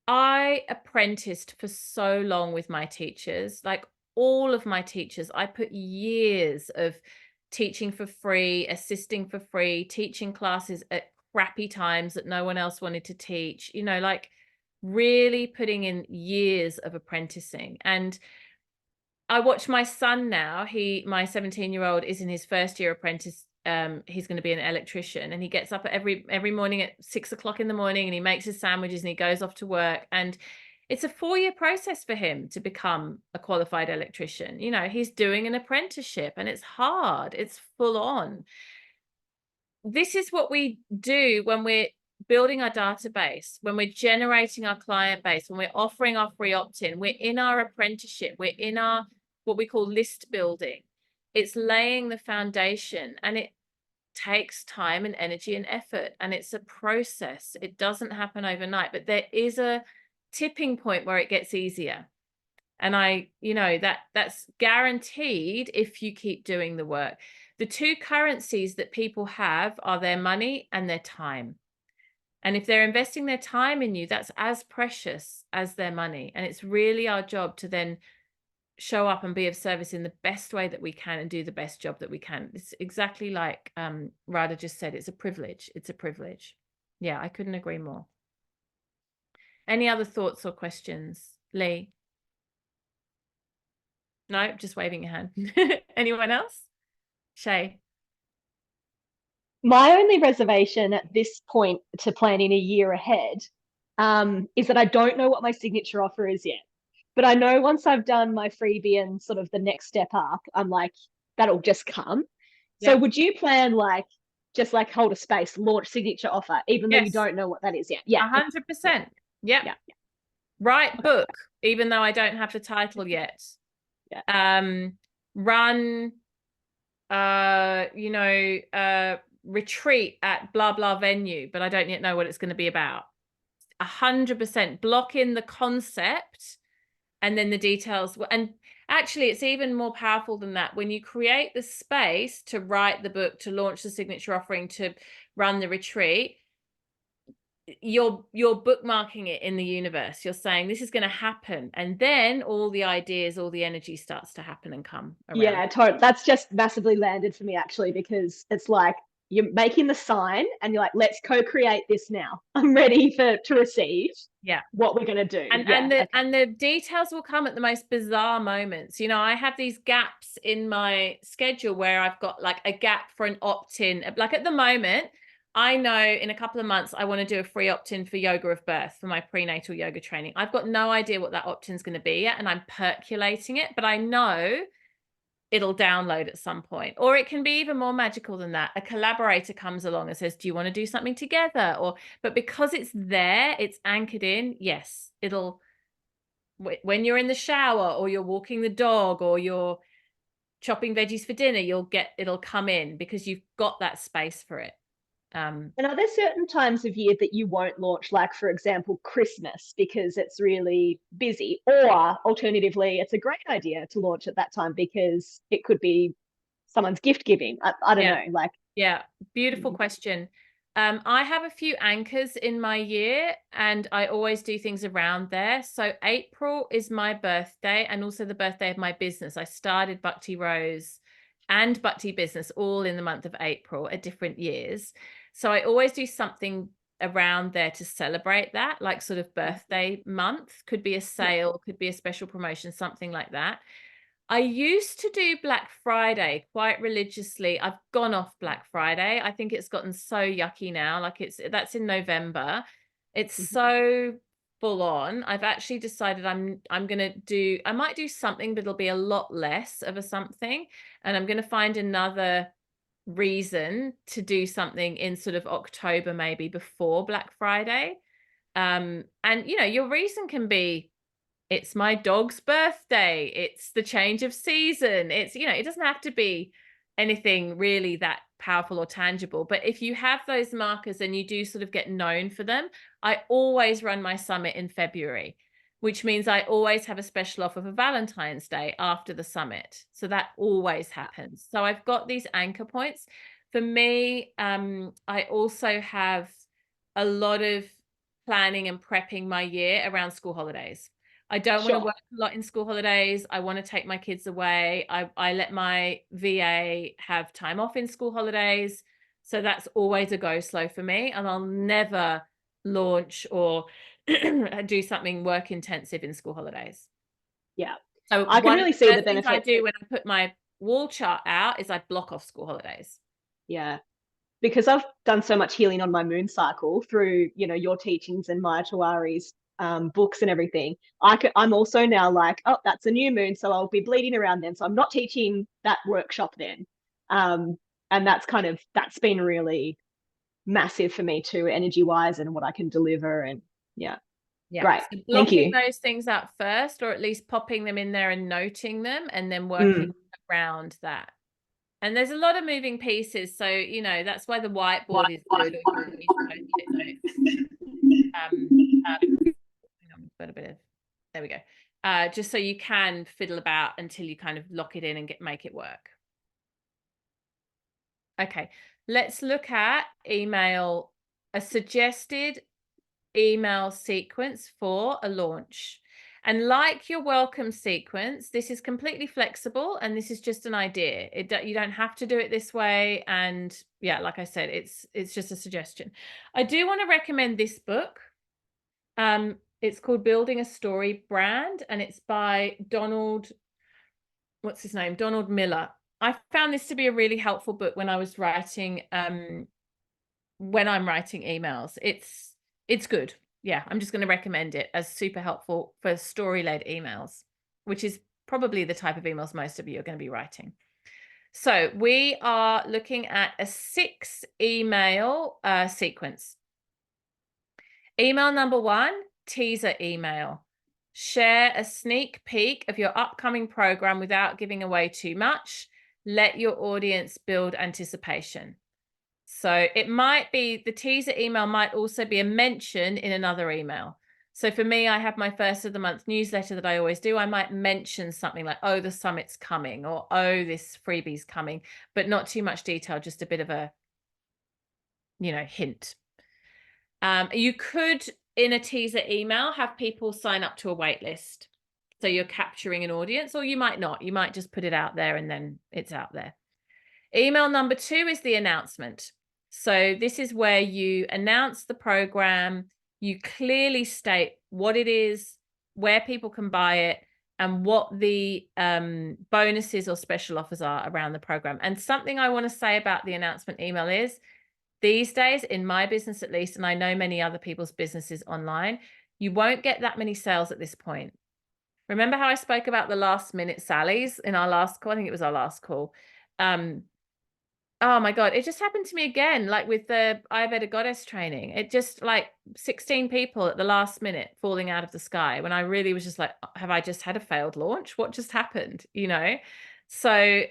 I apprenticed for so long with my teachers, like all of my teachers. I put years of teaching for free, assisting for free, teaching classes at crappy times that no one else wanted to teach, you know, like really putting in years of apprenticing. And I watch my son now. My 17-year-old is in his first year apprentice. He's going to be an electrician, and he gets up every morning at 6 o'clock in the morning, and he makes his sandwiches and he goes off to work. And it's a 4-year process for him to become a qualified electrician. You know, he's doing an apprenticeship, and it's hard. It's full on. This is what we do when we're building our database, when we're generating our client base, when we're offering our free opt-in. We're in our apprenticeship. We're in our what we call list building. It's laying the foundation, and it takes time and energy and effort, and it's a process. It doesn't happen overnight, but there is a tipping point where it gets easier. And that's guaranteed if you keep doing the work. The two currencies that people have are their money and their time. And if they're investing their time in you, that's as precious as their money. And it's really our job to then show up and be of service in the best way that we can and do the best job that we can. It's exactly like Radha just said, it's a privilege. It's a privilege. Yeah, I couldn't agree more. Any other thoughts or questions? Lee? No, just waving your hand. Anyone else? Shay? My only reservation at this point to planning a year ahead is that I don't know what my signature offer is yet. But I know once I've done my freebie and sort of the next step up, I'm like, that'll just come. So would you plan just hold a space, launch signature offer, even though you don't know what that is yet? Yeah. 100%. Yeah. Write book, even though I don't have the title yet. Yeah. Run, retreat at blah, blah venue, but I don't yet know what it's going to be about. 100% block in the concept and then the details. And Actually, it's even more powerful than that. When you create the space to write the book, to launch the signature offering, to run the retreat, you're bookmarking it in the universe. You're saying this is going to happen, and then all the ideas, all the energy starts to happen and come around. Yeah, that's just massively landed for me, actually, because it's like you're making the sign and you're like, let's co-create this now. I'm ready to receive what we're going to do. And the details will come at the most bizarre moments. You know, I have these gaps in my schedule where I've got like a gap for an opt-in. Like at the moment, I know in a couple of months I want to do a free opt-in for yoga of birth for my prenatal yoga training. I've got no idea what that opt-in is going to be yet, and I'm percolating it, but I know it'll download at some point. Or it can be even more magical than that. A collaborator comes along and says, do you want to do something together? But because it's there, it's anchored in, yes, it'll, when you're in the shower or you're walking the dog or you're chopping veggies for dinner, it'll come in because you've got that space for it. And are there certain times of year that you won't launch, like, for example, Christmas, because it's really busy? Or alternatively, it's a great idea to launch at that time because it could be someone's gift giving. I don't know. Like, yeah, beautiful question. I have a few anchors in my year, and I always do things around there. So April is my birthday and also the birthday of my business. I started Bhakti Rose and Bhakti Business all in the month of April at different years. So I always do something around there to celebrate that, like sort of birthday month. Could be a sale, could be a special promotion, something like that. I used to do Black Friday quite religiously. I've gone off Black Friday. I think it's gotten so yucky now. Like that's in November. It's so full on. I've actually decided I might do something, but it'll be a lot less of a something. And I'm going to find another reason to do something in sort of October, maybe before Black Friday. And you know, your reason can be, it's my dog's birthday, it's the change of season, it's, you know, it doesn't have to be anything really that powerful or tangible. But if you have those markers and you do sort of get known for them, I always run my summit in February, which means I always have a special offer for Valentine's Day after the summit. So that always happens. So I've got these anchor points. For me, I also have a lot of planning and prepping my year around school holidays. I don't want to work a lot in school holidays. I want to take my kids away. I let my VA have time off in school holidays. So that's always a go slow for me. And I'll never launch or do something work intensive in school holidays. Yeah. So I can really see the benefit. I do when I put my wall chart out is I block off school holidays. Yeah. Because I've done so much healing on my moon cycle through, you know, your teachings and Maya Tawari's books and everything. I'm also now like, oh, that's a new moon, so I'll be bleeding around then. So I'm not teaching that workshop then. And that's been really massive for me too, energy wise, and what I can deliver. And yeah. Great. So Thank you. blocking those things out first, or at least popping them in there and noting them, and then working around that. And there's a lot of moving pieces, so you know that's why the whiteboard is good. There we go. Just so you can fiddle about until you kind of lock it in and make it work. Okay, let's look at a suggested email sequence for a launch. And like your welcome sequence, this is completely flexible, and this is just an idea. You don't have to do it this way. And yeah, like I said, it's just a suggestion. I do want to recommend this book. It's called Building a Story Brand, and it's by Donald Miller. I found this to be a really helpful book when I was writing, when I'm writing emails. It's good. Yeah, I'm just going to recommend it as super helpful for story-led emails, which is probably the type of emails most of you are going to be writing. So we are looking at a 6 email sequence. Email number 1, teaser email. Share a sneak peek of your upcoming program without giving away too much. Let your audience build anticipation. So it might be, the teaser email might also be a mention in another email. So for me, I have my first of the month newsletter that I always do. I might mention something like, oh, the summit's coming, or oh, this freebie's coming, but not too much detail, just a bit of a, hint. You could, in a teaser email, have people sign up to a wait list. So you're capturing an audience, or you might not. You might just put it out there and then it's out there. Email number 2 is the announcement. So this is where you announce the program, you clearly state what it is, where people can buy it, and what the bonuses or special offers are around the program. And something I want to say about the announcement email is, these days, in my business at least, and I know many other people's businesses online, you won't get that many sales at this point. Remember how I spoke about the last minute sallies in our last call? I think it was our last call. Oh my God, it just happened to me again, like with the Ayurveda Goddess training. It just like 16 people at the last minute falling out of the sky, when I really was just like, have I just had a failed launch? What just happened? So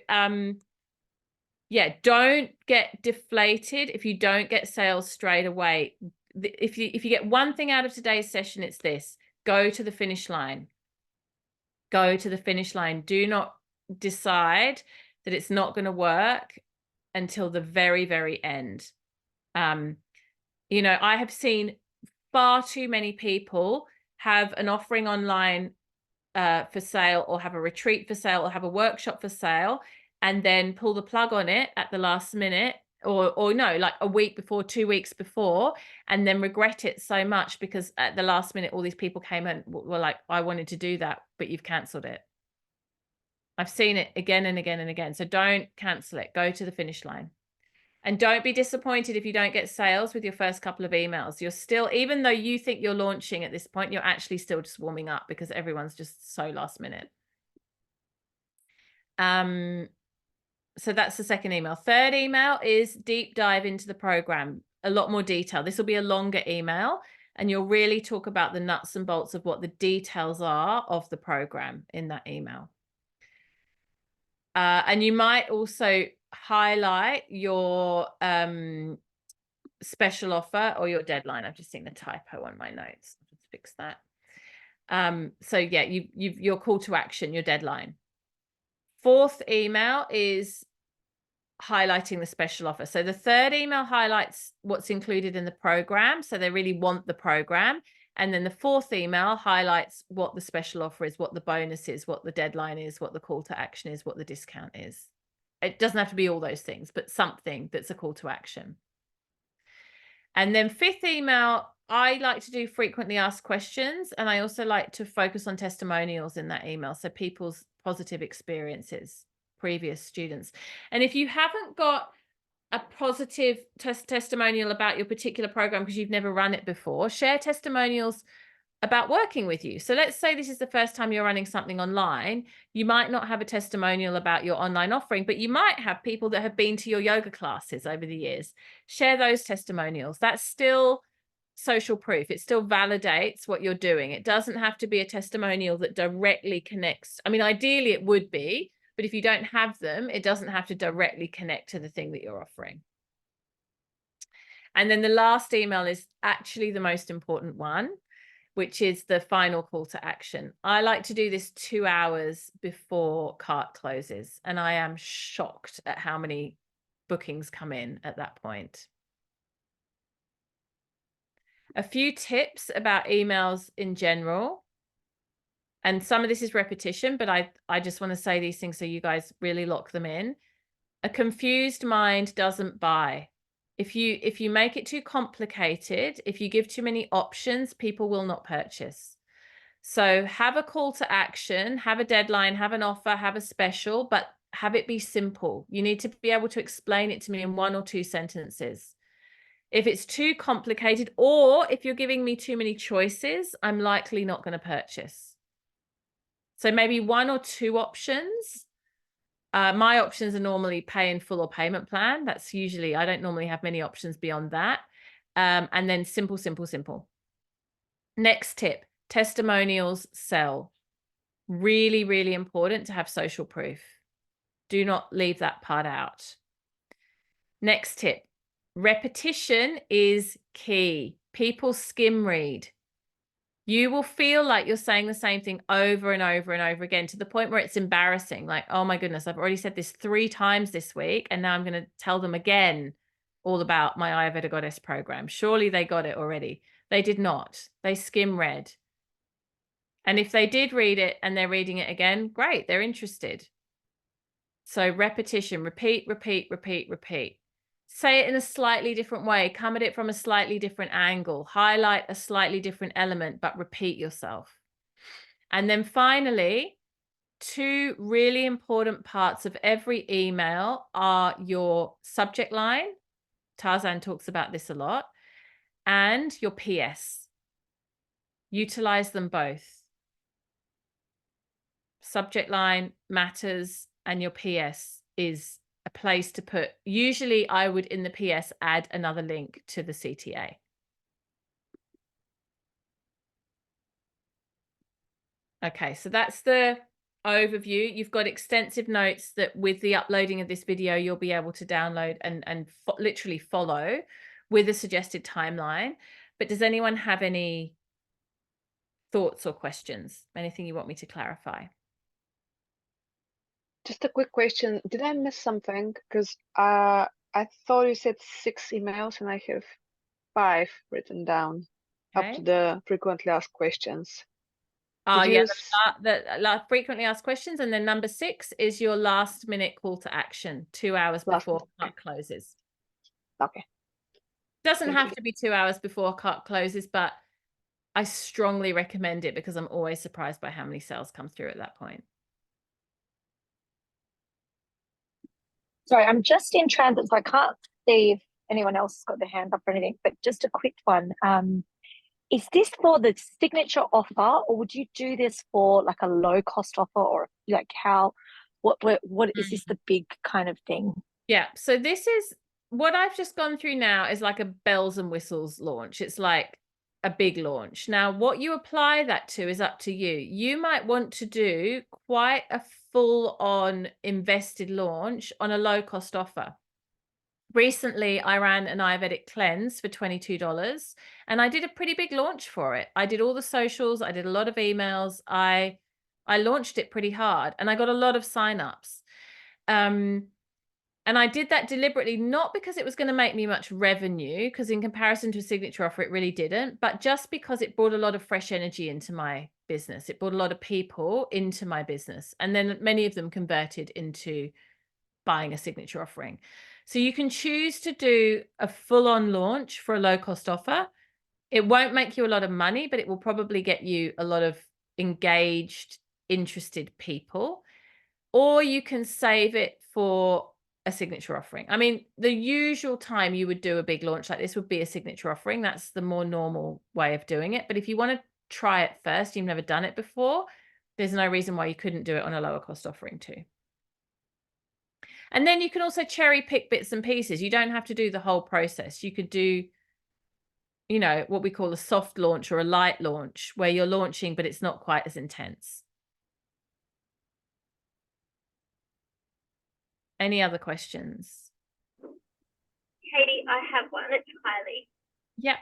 yeah, don't get deflated if you don't get sales straight away. If you get one thing out of today's session, it's this: go to the finish line. Go to the finish line. Do not decide that it's not going to work until the very, very end. I have seen far too many people have an offering online for sale, or have a retreat for sale, or have a workshop for sale, and then pull the plug on it at the last minute, or no, like a week before, 2 weeks before, and then regret it so much because at the last minute all these people came and were like, I wanted to do that, but you've cancelled it. I've seen it again and again and again. So don't cancel it. Go to the finish line. And don't be disappointed if you don't get sales with your first couple of emails. You're still, even though you think you're launching at this point, you're actually still just warming up because everyone's just so last minute. So that's the second email. Third email is deep dive into the program, a lot more detail. This will be a longer email, and you'll really talk about the nuts and bolts of what the details are of the program in that email. And you might also highlight your special offer or your deadline. I've just seen a typo on my notes. Let's fix that. So yeah, you've your call to action, your deadline. Fourth email is highlighting the special offer. So the third email highlights what's included in the program. So they really want the program. And then the fourth email highlights what the special offer is, what the bonus is, what the deadline is, what the call to action is, what the discount is. It doesn't have to be all those things, but something that's a call to action. And then fifth email, I like to do frequently asked questions. And I also like to focus on testimonials in that email. So people's positive experiences, previous students. And if you haven't got a positive testimonial about your particular program because you've never run it before, share testimonials about working with you. So let's say this is the first time you're running something online. You might not have a testimonial about your online offering, but you might have people that have been to your yoga classes over the years. Share those testimonials. That's still social proof. It still validates what you're doing. It doesn't have to be a testimonial that directly connects. I mean, ideally it would be, but if you don't have them, it doesn't have to directly connect to the thing that you're offering. And then the last email is actually the most important one, which is the final call to action. I like to do this 2 hours before cart closes, and I am shocked at how many bookings come in at that point. A few tips about emails in general. And some of this is repetition, but I just want to say these things so you guys really lock them in. A confused mind doesn't buy. If you make it too complicated, if you give too many options, people will not purchase. So have a call to action, have a deadline, have an offer, have a special, but have it be simple. You need to be able to explain it to me in 1 or 2 sentences. If it's too complicated, or if you're giving me too many choices, I'm likely not going to purchase. So maybe 1 or 2 options. My options are normally pay in full or payment plan. That's usually, I don't normally have many options beyond that. And then simple, simple, simple. Next tip, testimonials sell. Really, really important to have social proof. Do not leave that part out. Next tip, repetition is key. People skim read. You will feel like you're saying the same thing over and over and over again, to the point where it's embarrassing. Like, oh my goodness, I've already said this 3 times this week, and now I'm going to tell them again all about my Ayurveda Goddess program. Surely they got it already. They did not. They skim read. And if they did read it and they're reading it again, great, they're interested. So repetition, repeat, repeat, repeat, repeat. Say it in a slightly different way. Come at it from a slightly different angle. Highlight a slightly different element, but repeat yourself. And then finally, 2 really important parts of every email are your subject line. Tarzan talks about this a lot. And your PS. Utilize them both. Subject line matters, and your PS is a place to put. Usually I would, in the PS, add another link to the CTA. Okay, so that's the overview. You've got extensive notes that with the uploading of this video, you'll be able to download and literally follow with a suggested timeline. But does anyone have any thoughts or questions? Anything you want me to clarify? Just a quick question. Did I miss something? Because I thought you said 6 emails and I have 5 written down up to the frequently asked questions. Yeah, the frequently asked questions, and then number 6 is your last minute call to action, 2 hours before cart closes. Okay. Doesn't have to be 2 hours before cart closes, but I strongly recommend it because I'm always surprised by how many sales come through at that point. Sorry, I'm just in transit, so I can't see if anyone else has got their hand up or anything, but just a quick one. Is this for the signature offer, or would you do this for like a low cost offer, or like what is this the big kind of thing? Yeah, so this is what I've just gone through now is like a bells and whistles launch. It's like a big launch. Now, what you apply that to is up to you. You might want to do quite a full-on invested launch on a low-cost offer. Recently, I ran an Ayurvedic cleanse for $22, and I did a pretty big launch for it. I did all the socials. I did a lot of emails. I launched it pretty hard, and I got a lot of signups. And I did that deliberately, not because it was going to make me much revenue, because in comparison to a signature offer, it really didn't, but just because it brought a lot of fresh energy into my business. It brought a lot of people into my business. And then many of them converted into buying a signature offering. So you can choose to do a full-on launch for a low-cost offer. It won't make you a lot of money, but it will probably get you a lot of engaged, interested people. Or you can save it for a signature offering. I mean, the usual time you would do a big launch like this would be a signature offering. That's the more normal way of doing it. But if you want to try it first, you've never done it before, there's no reason why you couldn't do it on a lower cost offering too. And then you can also cherry pick bits and pieces. You don't have to do the whole process. You could do, you know, what we call a soft launch or a light launch, where you're launching, but it's not quite as intense. Any other questions? Katie, I have one. It's Kylie. Yeah.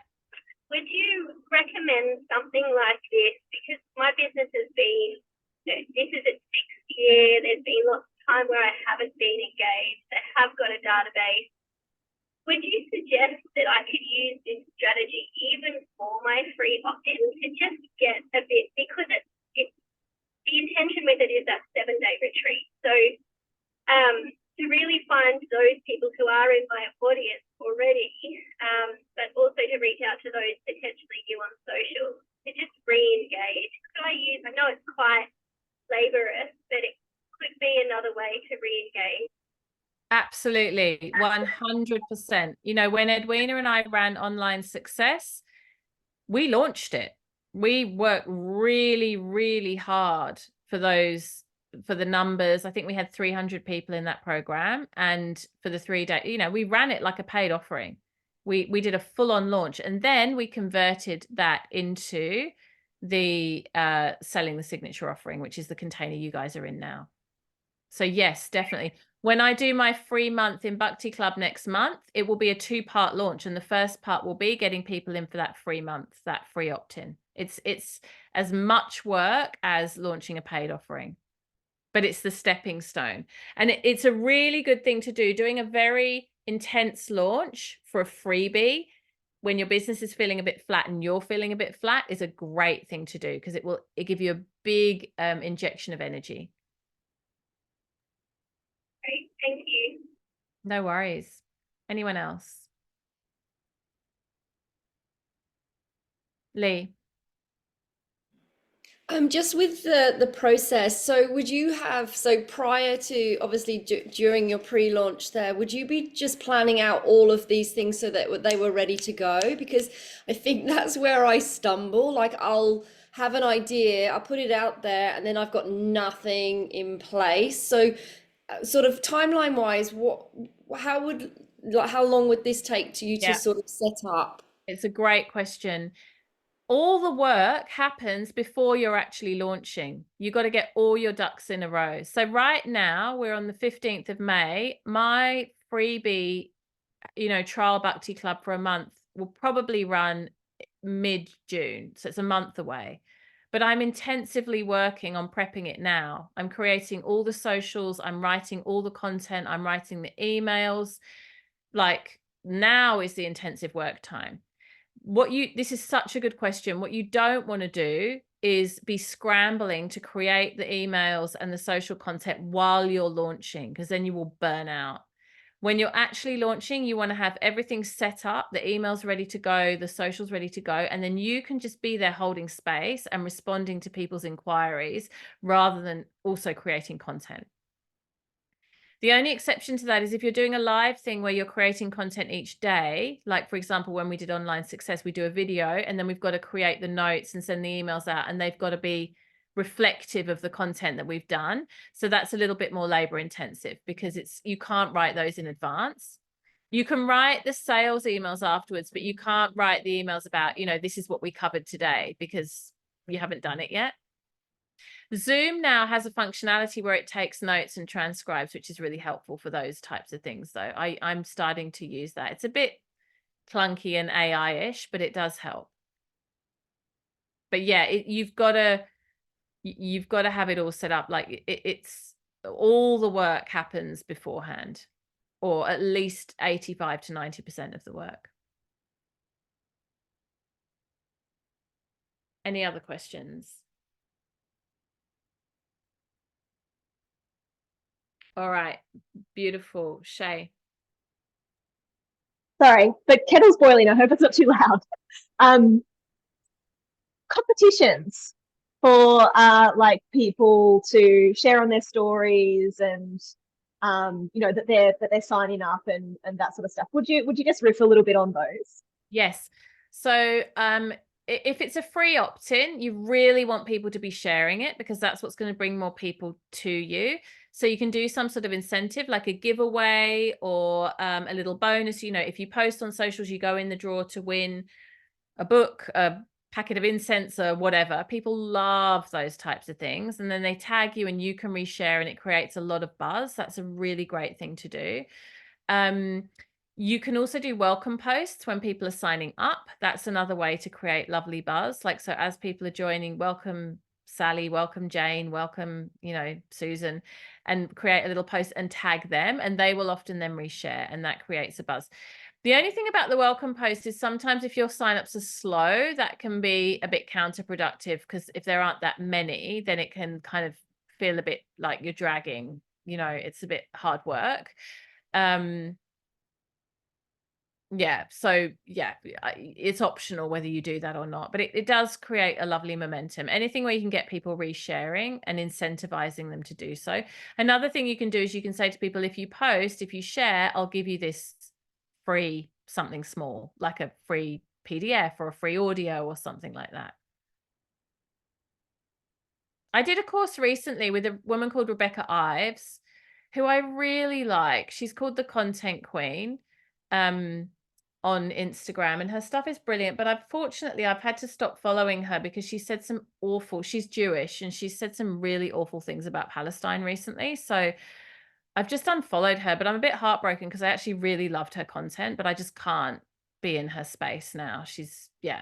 Would you recommend something like this? Because my business has been, this is its 6th year. There's been lots of time where I haven't been engaged. I have got a database. Would you suggest that I could use this strategy even for my free opt-in to just get a bit, because it's the intention with it is that 7-day retreat. So to really find those people who are in my audience already, but also to reach out to those potentially new on social to just re-engage. I know it's quite laborious, but it could be another way to re-engage. Absolutely, 100%. You know, when Edwina and I ran Online Success, we launched it. We worked really, really hard for the numbers. I think we had 300 people in that program, and for the 3 days, you know, we ran it like a paid offering. We did a full-on launch, and then we converted that into the selling the signature offering, which is the container you guys are in now. So yes, definitely. When I do my free month in Bhakti Club next month, it will be a 2-part launch, and the first part will be getting people in for that free month, that free opt-in. It's as much work as launching a paid offering, but it's the stepping stone. And it's a really good thing to do. Doing a very intense launch for a freebie when your business is feeling a bit flat and you're feeling a bit flat is a great thing to do, because it give you a big injection of energy. Great, thank you. No worries. Anyone else? Lee? Just with the process, so would you have, so prior to, obviously during your pre-launch there, would you be just planning out all of these things so that they were ready to go? Because I think that's where I stumble. Like, I'll have an idea, I'll put it out there, and then I've got nothing in place. So sort of timeline wise, how long would this take to you to sort of set up? It's a great question. All the work happens before you're actually launching. You got to get all your ducks in a row. So right now we're on the 15th of May. My freebie, trial Bhakti Club for a month will probably run mid-June. So it's a month away. But I'm intensively working on prepping it now. I'm creating all the socials. I'm writing all the content. I'm writing the emails. Like, now is the intensive work time. This is such a good question. What you don't want to do is be scrambling to create the emails and the social content while you're launching, because then you will burn out. When you're actually launching, you want to have everything set up, the emails ready to go, the socials ready to go, and then you can just be there holding space and responding to people's inquiries rather than also creating content. The only exception to that is if you're doing a live thing where you're creating content each day, like for example, when we did Online Success, we do a video and then we've got to create the notes and send the emails out, and they've got to be reflective of the content that we've done. So that's a little bit more labor intensive, because you can't write those in advance. You can write the sales emails afterwards, but you can't write the emails about, this is what we covered today, because you haven't done it yet. Zoom now has a functionality where it takes notes and transcribes, which is really helpful for those types of things, though. I'm starting to use that. It's a bit clunky and AI-ish, but it does help. But yeah, you've got to have it all set up. Like, it's all the work happens beforehand, or at least 85 to 90% of the work. Any other questions? All right, beautiful. Shay. Sorry, the kettle's boiling. I hope it's not too loud. Competitions for like people to share on their stories and that they're signing up and that sort of stuff. Would you just riff a little bit on those? Yes. So if it's a free opt-in, you really want people to be sharing it, because that's what's going to bring more people to you. So you can do some sort of incentive, like a giveaway or a little bonus. If you post on socials, you go in the draw to win a book, a packet of incense, or whatever. People love those types of things. And then they tag you and you can reshare, and it creates a lot of buzz. That's a really great thing to do. You can also do welcome posts when people are signing up. That's another way to create lovely buzz. Like, so as people are joining, welcome Sally, welcome Jane, welcome, Susan, and create a little post and tag them, and they will often then reshare, and that creates a buzz. The only thing about the welcome post is sometimes if your signups are slow, that can be a bit counterproductive, because if there aren't that many, then it can kind of feel a bit like you're dragging, it's a bit hard work. Yeah, so yeah, it's optional whether you do that or not, but it does create a lovely momentum. Anything where you can get people resharing and incentivizing them to do so. Another thing you can do is you can say to people, if you share, I'll give you this free something small, like a free PDF or a free audio or something like that. I did a course recently with a woman called Rebecca Ives, who I really like. She's called the Content Queen on Instagram, and her stuff is brilliant, but unfortunately I've had to stop following her because she's Jewish, and she said some really awful things about Palestine recently. So I've just unfollowed her, but I'm a bit heartbroken because I actually really loved her content, but I just can't be in her space now.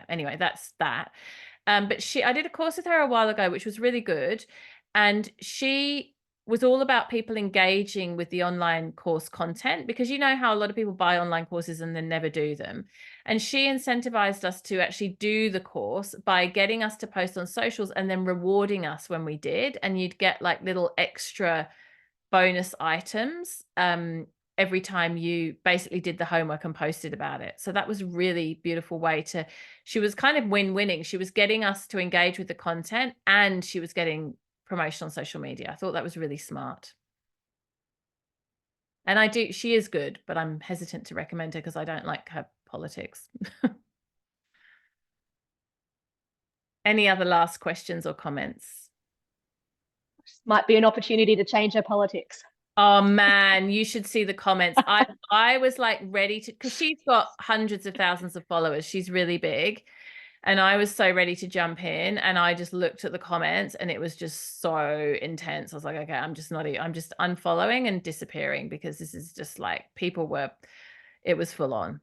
Anyway, that's that. But I did a course with her a while ago, which was really good. And she was all about people engaging with the online course content, because you know how a lot of people buy online courses and then never do them. And she incentivized us to actually do the course by getting us to post on socials and then rewarding us when we did. And you'd get like little extra bonus items every time you basically did the homework and posted about it. So that was a really beautiful way she was kind of win-winning. She was getting us to engage with the content and she was getting promotion on social media. I thought that was really smart. And she is good, but I'm hesitant to recommend her because I don't like her politics. Any other last questions or comments? Might be an opportunity to change her politics. Oh man, you should see the comments. I was like ready to, because she's got hundreds of thousands of followers. She's really big. And I was so ready to jump in, and I just looked at the comments and it was just so intense. I was like, okay, I'm just unfollowing and disappearing, because this is just like it was full on.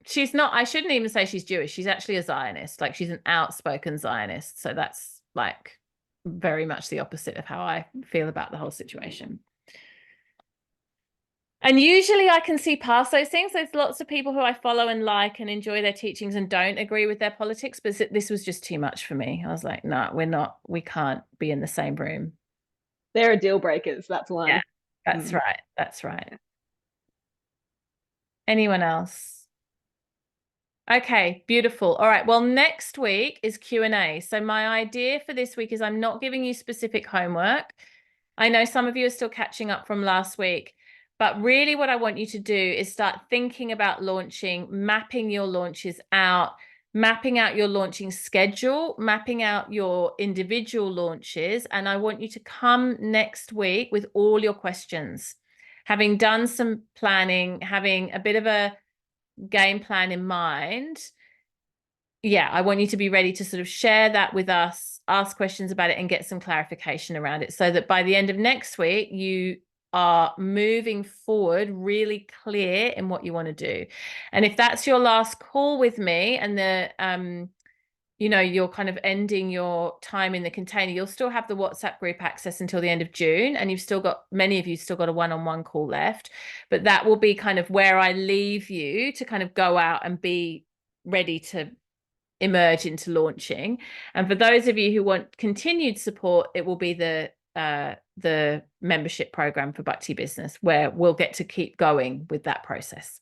She's not, I shouldn't even say she's Jewish. She's actually a Zionist. Like, she's an outspoken Zionist. So that's like very much the opposite of how I feel about the whole situation. And usually I can see past those things. There's lots of people who I follow and like and enjoy their teachings and don't agree with their politics, but this was just too much for me. I was like, no, we can't be in the same room. There are deal breakers, that's one. Yeah, that's right. That's right. Anyone else? Okay, beautiful. All right. Well, next week is Q&A. So my idea for this week is I'm not giving you specific homework. I know some of you are still catching up from last week, but really what I want you to do is start thinking about launching, mapping your launches out, mapping out your launching schedule, mapping out your individual launches. And I want you to come next week with all your questions, having done some planning, having a bit of a game plan in mind. Yeah, I want you to be ready to sort of share that with us, ask questions about it, and get some clarification around it, so that by the end of next week, you are moving forward really clear in what you want to do. And if that's your last call with me, and you're kind of ending your time in the container, you'll still have the WhatsApp group access until the end of June. And many of you still got a one-on-one call left, but that will be kind of where I leave you to kind of go out and be ready to emerge into launching. And for those of you who want continued support, it will be the membership program for Bhakti Business, where we'll get to keep going with that process.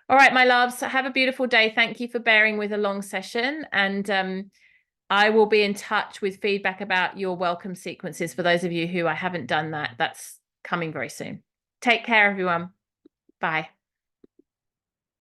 All right, my loves, have a beautiful day. Thank you for bearing with a long session. And I will be in touch with feedback about your welcome sequences. For those of you who I haven't done that, that's coming very soon. Take care, everyone. Bye.